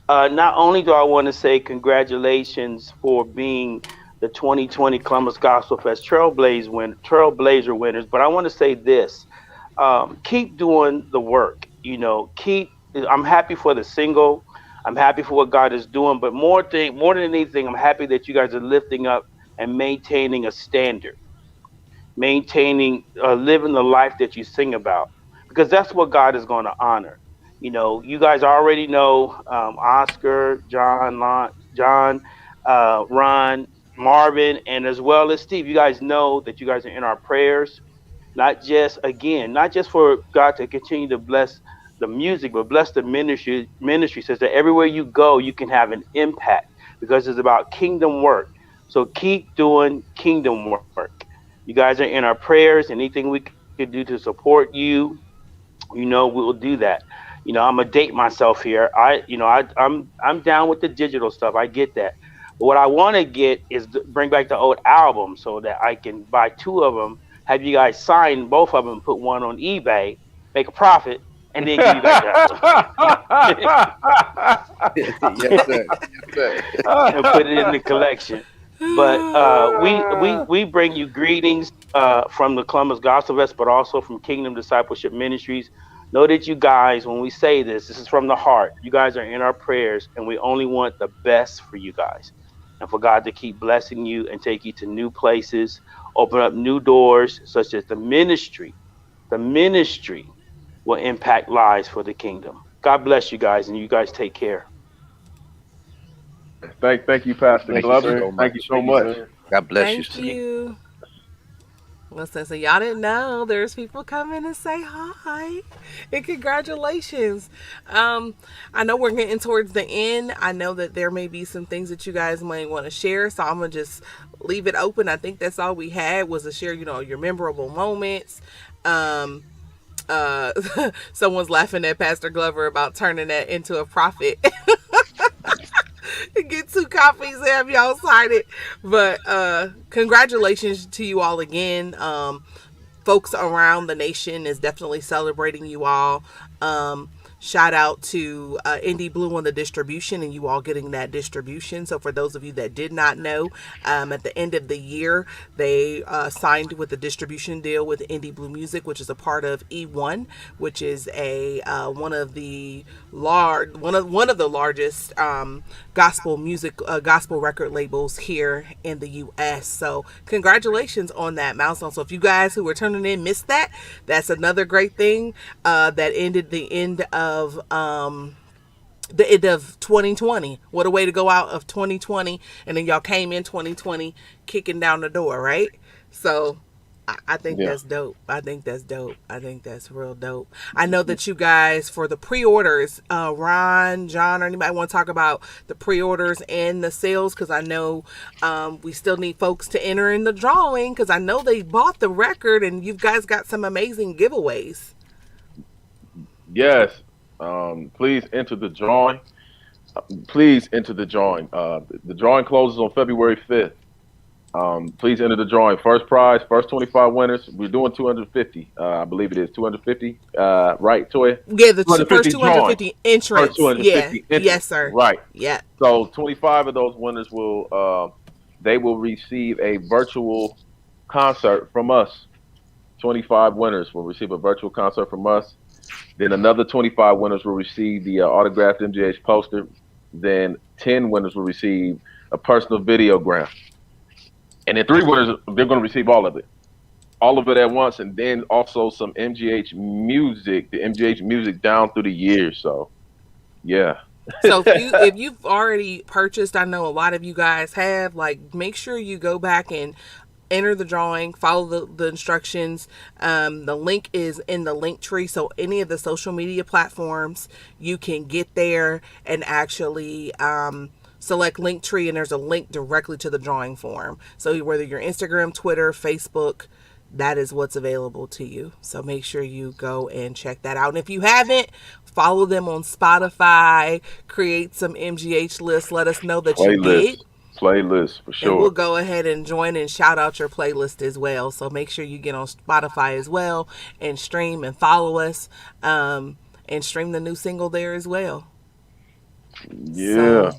Not only do I want to say congratulations for being the 2020 Columbus Gospel Fest Trailblazer winners, but I want to say this: keep doing the work. Keep. I'm happy for the single. I'm happy for what God is doing, but more than anything, I'm happy that you guys are lifting up and maintaining a standard, maintaining, living the life that you sing about, because that's what God is going to honor. You guys already know, Oscar, John, Ron, Marvin, and as well as Steve. You guys know that you guys are in our prayers, not just for God to continue to bless the music, but bless the ministry. Ministry says that everywhere you go, you can have an impact because it's about kingdom work. So keep doing kingdom work. You guys are in our prayers. Anything we could do to support we will do that. I'm gonna date myself here. I'm down with the digital stuff. I get that. But what I want to get is bring back the old album so that I can buy two of them, have you guys sign both of them, put one on eBay, make a profit, and then give you back the other. Yes, sir. Yes, sir. And put it in the collection. But we bring you greetings from the Columbus Gospel Fest, but also from Kingdom Discipleship Ministries. Know that you guys, when we say this is from the heart. You guys are in our prayers, and we only want the best for you guys, and for God to keep blessing you and take you to new places, open up new doors, such as the ministry. The ministry will impact lives for the kingdom. God bless you guys, and you guys take care. Thank you, Pastor Thank you Glover. so Thank you much. so much. God bless you, Thank sir. you. Listen, so y'all didn't know there's people coming to say hi and congratulations. I know we're getting towards the end. I know that there may be some things that you guys might want to share, so I'm gonna just leave it open. I think that's all we had was to share, your memorable moments. Um, Someone's laughing at Pastor Glover about turning that into a profit. Get two copies and have y'all sign it. But congratulations to you all again. Folks around the nation is definitely celebrating you all. Shout out to Indie Blue on the distribution and you all getting that distribution. So for those of you that did not know, at the end of the year, they signed with a distribution deal with Indie Blue Music, which is a part of E1, which is a one of the largest gospel music gospel record labels here in the U.S. So congratulations on that milestone. So if you guys who were turning in missed that, that's another great thing that ended the end of 2020. What a way to go out of 2020, and then y'all came in 2020 kicking down the door, right? So I think Yeah. that's dope. I think that's dope. I think that's real dope. I know that you guys, for the pre-orders, Ron, John, or anybody want to talk about the pre-orders and the sales? Because I know we still need folks to enter in the drawing, because I know they bought the record and you guys got some amazing giveaways. Yes. Please enter the drawing. Please enter the drawing. The drawing closes on February 5th. Please enter the drawing. First prize, first 25 winners. We're doing 250. I believe it is 250. Right, Toya? Yeah, the first 250 drawing. 250 First entrance. Yeah. 250 entrance. Yes, sir. Right. Yeah. So 25 of those winners they will receive a virtual concert from us. 25 winners will receive a virtual concert from us. Then another 25 winners will receive the autographed MGH poster. Then 10 winners will receive a personal videogram. And then 3 winners, they're going to receive all of it at once. And then also some MGH music, the MGH music down through the years. So, yeah. So if you've already purchased, I know a lot of you guys have, like, make sure you go back and enter the drawing, follow the instructions. The link is in the link tree. So any of the social media platforms, you can get there and actually select link tree, and there's a link directly to the drawing form. So whether you're Instagram, Twitter, Facebook, that is what's available to you. So make sure you go and check that out. And if you haven't, follow them on Spotify, create some MGH lists. Let us know that you did. Playlist for sure. And we'll go ahead and join and shout out your playlist as well. So make sure you get on Spotify as well and stream and follow us, and stream the new single there as well. Yeah. So,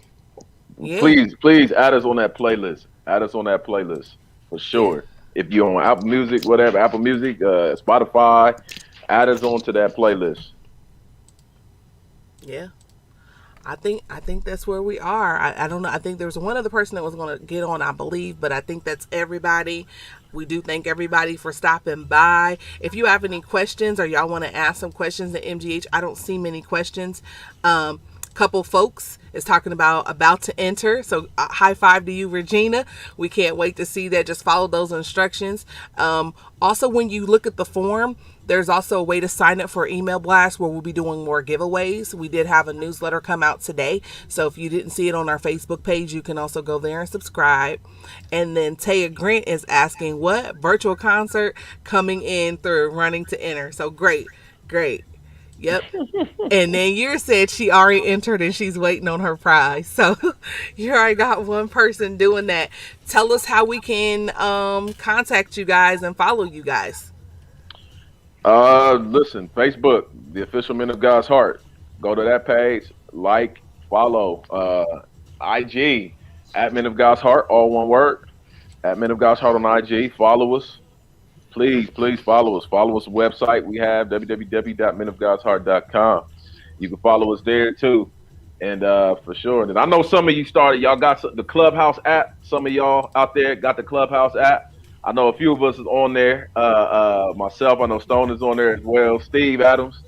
yeah. Please add us on that playlist. Add us on that playlist for sure. If you're on Apple Music, whatever, Apple Music, Spotify, add us onto that playlist. Yeah. I think that's where we are. I don't know. I think there was one other person that was going to get on, I believe, but I think that's everybody. We do thank everybody for stopping by. If you have any questions or y'all want to ask some questions at MGH, I don't see many questions. Couple folks is talking about to enter, so high five to you, Regina. We can't wait to see that. Just follow those instructions. Also, when you look at the form, there's also a way to sign up for email blast where we'll be doing more giveaways. We did have a newsletter come out today, so if you didn't see it on our Facebook page, you can also go there and subscribe. And then Taya Grant is asking, what virtual concert coming in through running to enter? So great. Yep. And then you said she already entered and she's waiting on her prize. So you already got one person doing that. Tell us how we can contact you guys and follow you guys. Listen, Facebook, the official Men of God's Heart. Go to that page, like, follow. IG, at Men of God's Heart, all one word. At Men of God's Heart on IG. Follow us. Please follow us. Follow us on the website. We have www.menofgodsheart.com. You can follow us there too. And for sure. And I know some of you y'all got the Clubhouse app. Some of y'all out there got the Clubhouse app. I know a few of us is on there. Myself, I know Stone is on there as well. Steve Adams.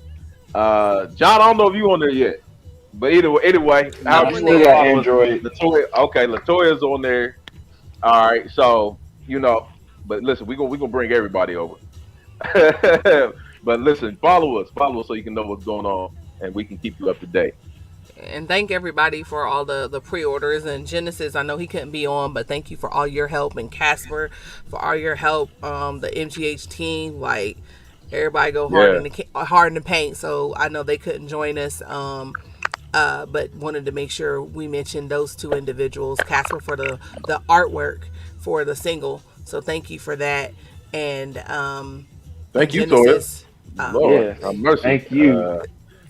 John, I don't know if you on there yet. But either way, I still got Android. Latoya's on there. All right, so but listen, we're gonna bring everybody over. But listen, follow us so you can know what's going on and we can keep you up to date. And thank everybody for all the pre-orders. And Genesis, I know he couldn't be on, but thank you for all your help. And Casper for all your help. The MGH team, like, everybody go hard in the paint. So I know they couldn't join us. But wanted to make sure we mentioned those two individuals. Casper for the artwork for the single. So thank you for that. And thank you, Genesis, Lord, have mercy. Thank you.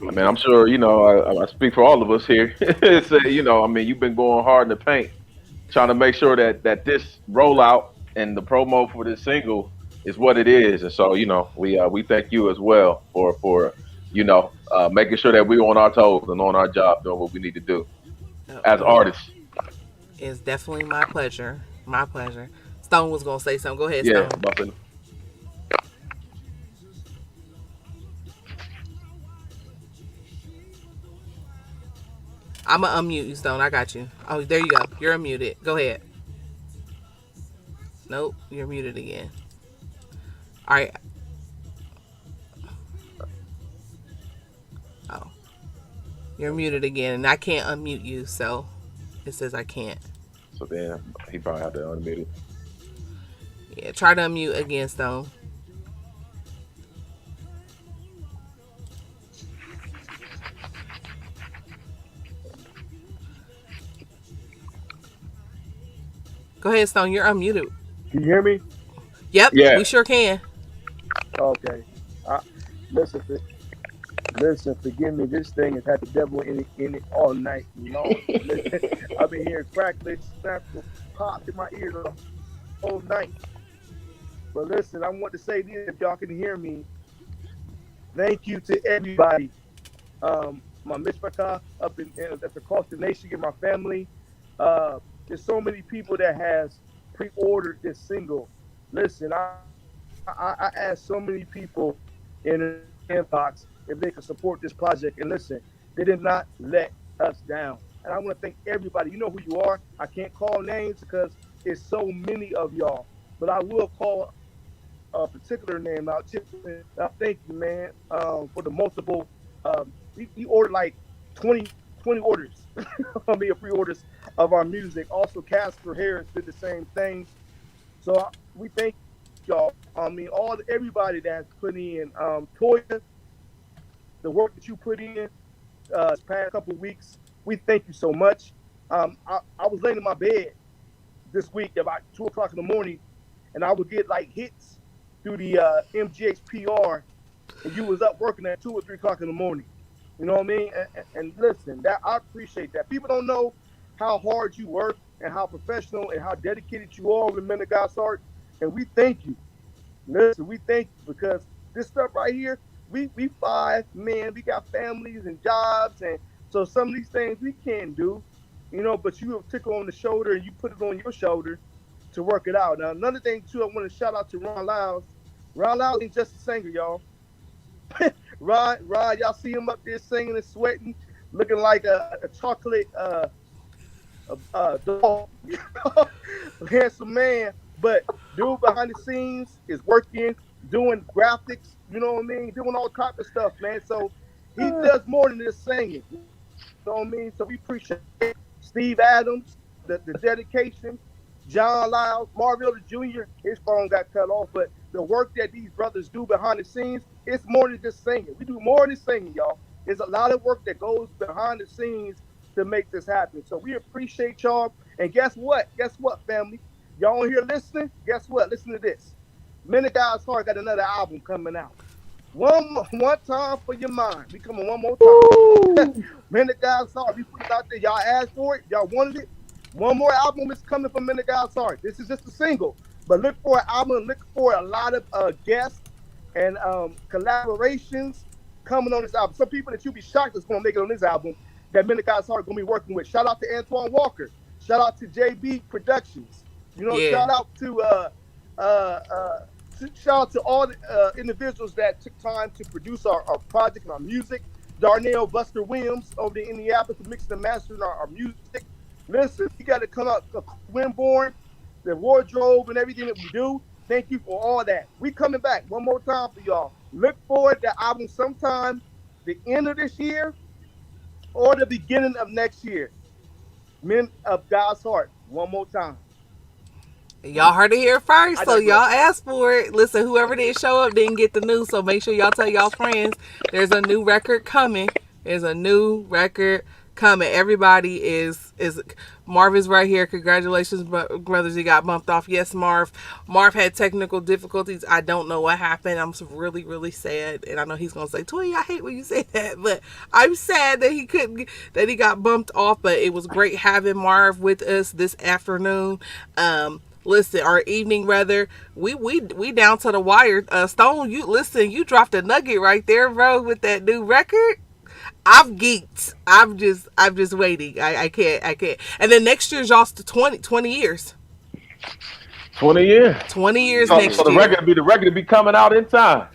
I mean, I'm sure I speak for all of us here. Say, you've been going hard in the paint, trying to make sure that this rollout and the promo for this single is what it is. And so, we thank you as well for making sure that we're on our toes and on our job, doing what we need to do as artists. It's definitely my pleasure. My pleasure. Stone was gonna say something. Go ahead, Yeah, Stone. Buffin. I'm gonna unmute you, Stone. I got you. Oh, there you go. You're unmuted. Go ahead. Nope, you're muted again. All right. Oh, you're muted again, and I can't unmute you, so it says I can't. So then he probably had to unmute it. Yeah, try to unmute again, Stone. Go ahead, Stone. You're unmuted. Can you hear me? Yep, Yeah. we sure can. Okay. I, listen, forgive me. This thing has had the devil in it all night long. Listen, I've been hearing crackles, snaps, popped in my ears the whole night. But listen, I want to say this, if y'all can hear me. Thank you to everybody. My Mishpachah up that's across the nation, and my family. There's so many people that has pre-ordered this single. Listen, I asked so many people in the inbox if they could support this project, and listen, they did not let us down. And I want to thank everybody. You know who you are. I can't call names because it's so many of y'all, but I will call a particular name out. Thank you, man, for the multiple. We ordered like 20 orders. I mean, pre-orders of our music. Also, Casper Harris did the same thing. So we thank y'all. I mean, everybody that has put in. Toya, the work that you put in this past couple of weeks, we thank you so much. I was laying in my bed this week about 2 o'clock in the morning, and I would get like hits through the MGH PR, and you was up working at 2 or 3 o'clock in the morning. You know what I mean? And listen, that I appreciate that. People don't know how hard you work and how professional and how dedicated you are with Men of God's Heart, and we thank you. Listen, we thank you because this stuff right here, we 5 men, we got families and jobs, and so some of these things we can't do, but you have took on the shoulder and you put it on your shoulder to work it out. Now, another thing too, I want to shout out to Ron Lyles. Ron Lyles ain't just a singer, y'all. Ron, y'all see him up there singing and sweating, looking like a chocolate dog, handsome man. But dude behind the scenes is working, doing graphics, you know what I mean, doing all type of stuff, man. So he does more than just singing, you know what I mean. So we appreciate Steve Adams, the dedication, John Lyles, Marvell Jr. His phone got cut off, but the work that these brothers do behind the scenes, it's more than just singing. We do more than singing, y'all. There's a lot of work that goes behind the scenes to make this happen. So we appreciate y'all. And guess what? Guess what, family? Y'all on here listening? Guess what? Listen to this. Men of God's Heart got another album coming out. One time for your mind. We coming one more time. Men of God's Heart. We put it out there. Y'all asked for it. Y'all wanted it. One more album is coming from Men of God's Heart. This is just a single. But look for an album. Look for a lot of guests and collaborations coming on this album. Some people that you'll be shocked that's going to make it on this album that Men of God's Heart going to be working with. Shout out to Antoine Walker. Shout out to JB Productions. Yeah. Shout out to all the individuals that took time to produce our project and our music. Darnell Buster Williams over in Indianapolis for mixing and mastering our music. Listen, you got to come out Winborn, the wardrobe and everything that we do. Thank you for all that. We coming back one more time for y'all. Look forward to the album sometime the end of this year or the beginning of next year. Men of God's Heart, one more time. Y'all heard it here first, so y'all asked for it. Listen, whoever didn't show up didn't get the news, so make sure y'all tell y'all friends there's a new record coming. There's a new record coming. Everybody is Marv is right here. Congratulations, brothers. He got bumped off. Yes, Marv. Marv had technical difficulties. I don't know what happened. I'm really, really sad. And I know he's gonna say, Toy, I hate when you say that, but I'm sad that he got bumped off. But it was great having Marv with us this afternoon. Listen, our evening weather, we down to the wire. Stone, you dropped a nugget right there, bro, with that new record. I'm geeked. I'm just waiting. I can't. And then next year's y'all's to 20 years. 20 years. 20 years so, next so the year. record to be coming out in time.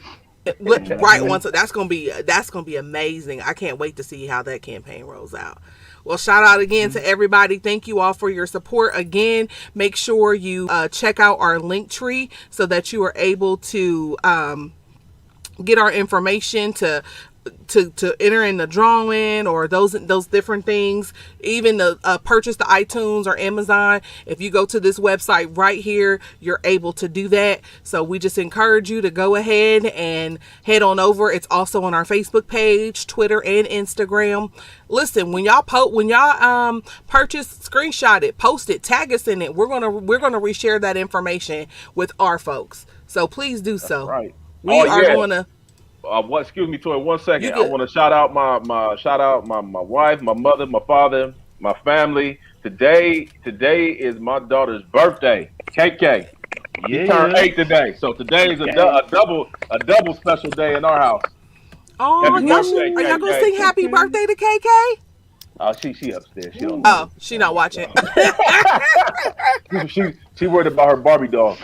Right. Once that's gonna be amazing. I can't wait to see how that campaign rolls out. Well, shout out again to everybody. Thank you all for your support. Again, make sure you check out our link tree so that you are able to get our information to enter in the drawing or those different things, even to purchase the iTunes or Amazon. If you go to this website right here, you're able to do that. So we just encourage you to go ahead and head on over. It's also on our Facebook page, Twitter, and Instagram. Listen, when y'all purchase, screenshot it, post it, tag us in it. We're gonna reshare that information with our folks. So please do so. Right. We are going to. What? Excuse me, Toy. 1 second. I want to shout out my wife, my mother, my father, my family. Today is my daughter's birthday. KK. She turned 8 today, so today is a double special day in our house. Oh, are y'all gonna sing happy birthday to KK? Oh, she upstairs. She don't know. Oh, she not watching. she worried about her Barbie doll.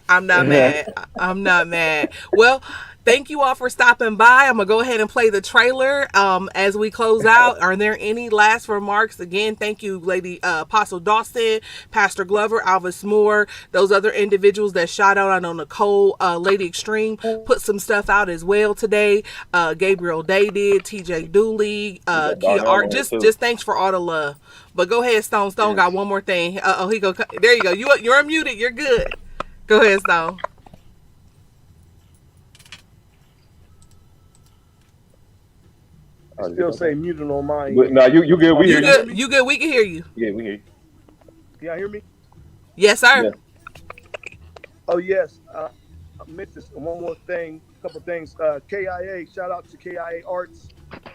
I'm not mad. I'm not mad. Well, thank you all for stopping by. I'm going to go ahead and play the trailer as we close out. Are there any last remarks? Again, thank you, Lady Apostle Dawson, Pastor Glover, Alvis Moore, those other individuals that shout out. I know Nicole, Lady Extreme, put some stuff out as well today. Gabriel Day did, TJ Dooley, Kia Art. Just thanks for all the love. But go ahead, Stone. Stone got one more thing. He go. There you go. You're unmuted. You're good. Go ahead, Stone. I still say muted on mine. No, you good. We hear you. You good. We can hear you. Yeah, we hear you. Can y'all hear me? Yes, sir. Yeah. Oh, yes. I missed this. One more thing. A couple things. KIA, shout out to KIA Arts.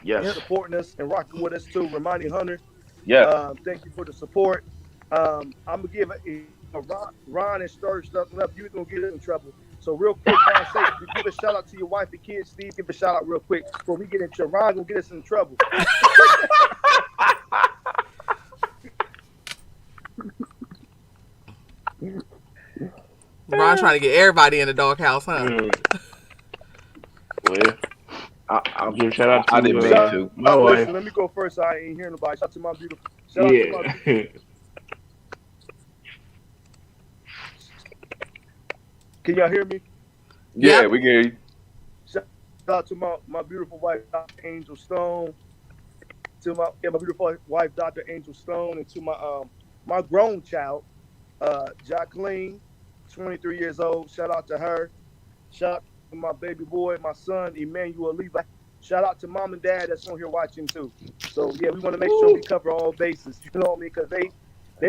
Yes. Supporting us and rocking with us, too. Reminding Hunter. Yes. Thank you for the support. I'm going to give Ron and stir stuff up. You're going to get in trouble. So real quick, Ron, give a shout out to your wife and kids. Steve, give a shout out real quick before we get into Ron gonna get us in trouble. Ron trying to get everybody in the doghouse, huh? Well, I'll give a shout out to I didn't mean to. My wife. Listen, let me go first. I ain't hearing nobody. Shout out to my beautiful. Shout out to my beautiful. Can y'all hear me? Yeah, we can hear you. Shout out to my beautiful wife, Dr. Angel Stone. To my beautiful wife, Dr. Angel Stone, and to my grown child, Jacqueline, 23 years old. Shout out to her. Shout out to my baby boy, my son, Emmanuel Levi. Shout out to mom and dad that's on here watching too. So yeah, we want to make sure we cover all bases. You know what I mean? Because they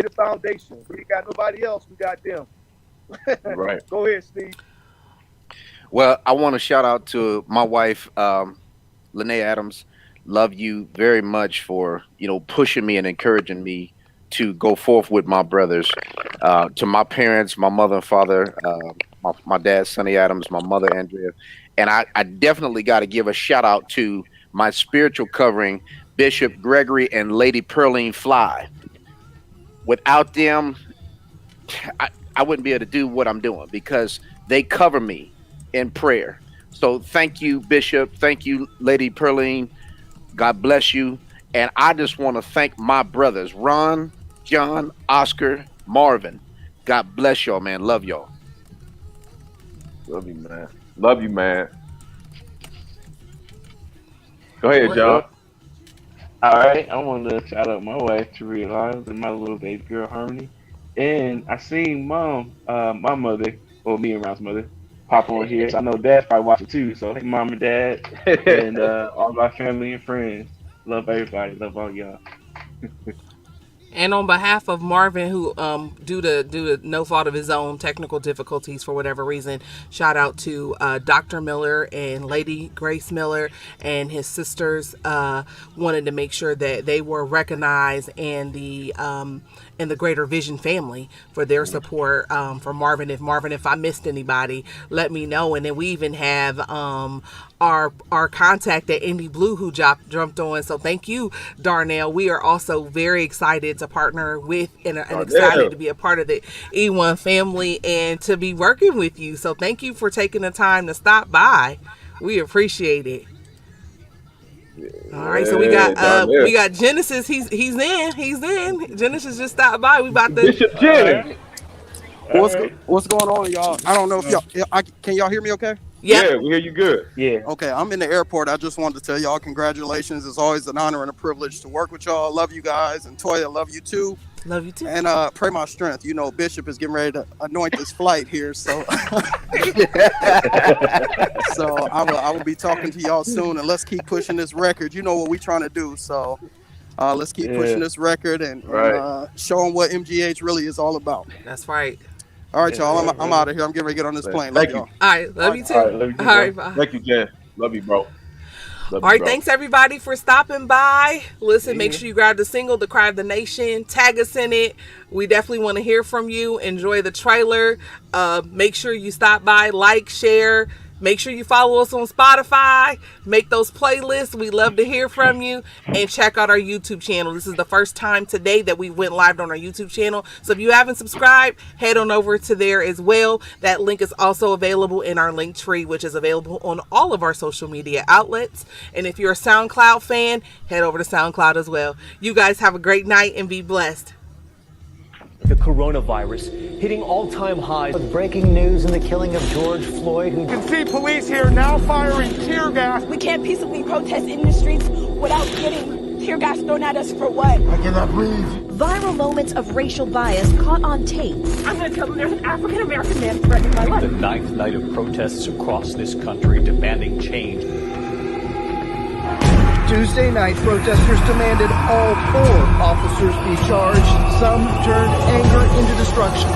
the foundation. We got nobody else. We got them. Right. Go ahead, Steve. Well, I want to shout out to my wife, Lene Adams. Love you very much for, pushing me and encouraging me to go forth with my brothers. To my parents, my mother and father, my dad, Sonny Adams, my mother, Andrea. And I definitely got to give a shout out to my spiritual covering, Bishop Gregory and Lady Pearline Fly. Without them, I wouldn't be able to do what I'm doing because they cover me in prayer. So thank you, Bishop. Thank you, Lady Pearline. God bless you. And I just want to thank my brothers, Ron, John, Oscar, Marvin. God bless y'all, man. Love y'all. Love you, man. Love you, man. Go ahead, John. All right. I want to shout out my wife, Taria Lyles, and my little baby girl, Harmony. And I seen my mother, or me and Ron's mother, pop on here. So I know Dad's probably watching too. So hey, Mom and Dad, and all my family and friends. Love everybody. Love all y'all. And on behalf of Marvin, who due to no fault of his own, technical difficulties for whatever reason, shout out to Dr. Miller and Lady Grace Miller and his sisters. Wanted to make sure that they were recognized in the Greater Vision family for their support for Marvin. If I missed anybody, let me know. And then we even have our contact at Indie Blue who jumped on. So thank you, Darnell. We are also very excited to partner with and excited to be a part of the E1 family and to be working with you. So thank you for taking the time to stop by. We appreciate it. All right, so we got Genesis. He's in. Genesis just stopped by. We about to Bishop Jennings. What's going on, y'all? I don't know if y'all can y'all hear me okay? Yeah, we hear you good. Yeah. Okay, I'm in the airport. I just wanted to tell y'all congratulations. It's always an honor and a privilege to work with y'all. Love you guys, and Toya, love you too. Love you too. And pray my strength. You know, Bishop is getting ready to anoint this flight here, so so I will be talking to y'all soon. And let's keep pushing this record. You know what we're trying to do, so let's keep pushing this record and showing what MGH really is all about. That's right. All right, y'all. I'm out of here. I'm getting ready to get on this plane. Love y'all. All right, love you too. All right, love you too, all right, bye. Thank you, Jen. Love you, bro. All right, thanks everybody for stopping by. Listen, make sure you grab the single, The Cry of the Nation. Tag us in it. We definitely want to hear from you. Enjoy the trailer. Make sure you stop by, like, share. Make sure you follow us on Spotify. Make those playlists. We love to hear from you. And check out our YouTube channel. This is the first time today that we went live on our YouTube channel. So if you haven't subscribed, head on over to there as well. That link is also available in our link tree, which is available on all of our social media outlets. And if you're a SoundCloud fan, head over to SoundCloud as well. You guys have a great night and be blessed. The coronavirus hitting all-time highs. With breaking news in the killing of George Floyd, who... You can see police here now firing tear gas. We can't peaceably protest in the streets without getting tear gas thrown at us for what? I cannot breathe. Viral moments of racial bias caught on tape. I'm going to tell them there's an African-American man threatening my life. The ninth night of protests across this country demanding change. Tuesday night, protesters demanded all 4 officers be charged. Some turned anger into destruction.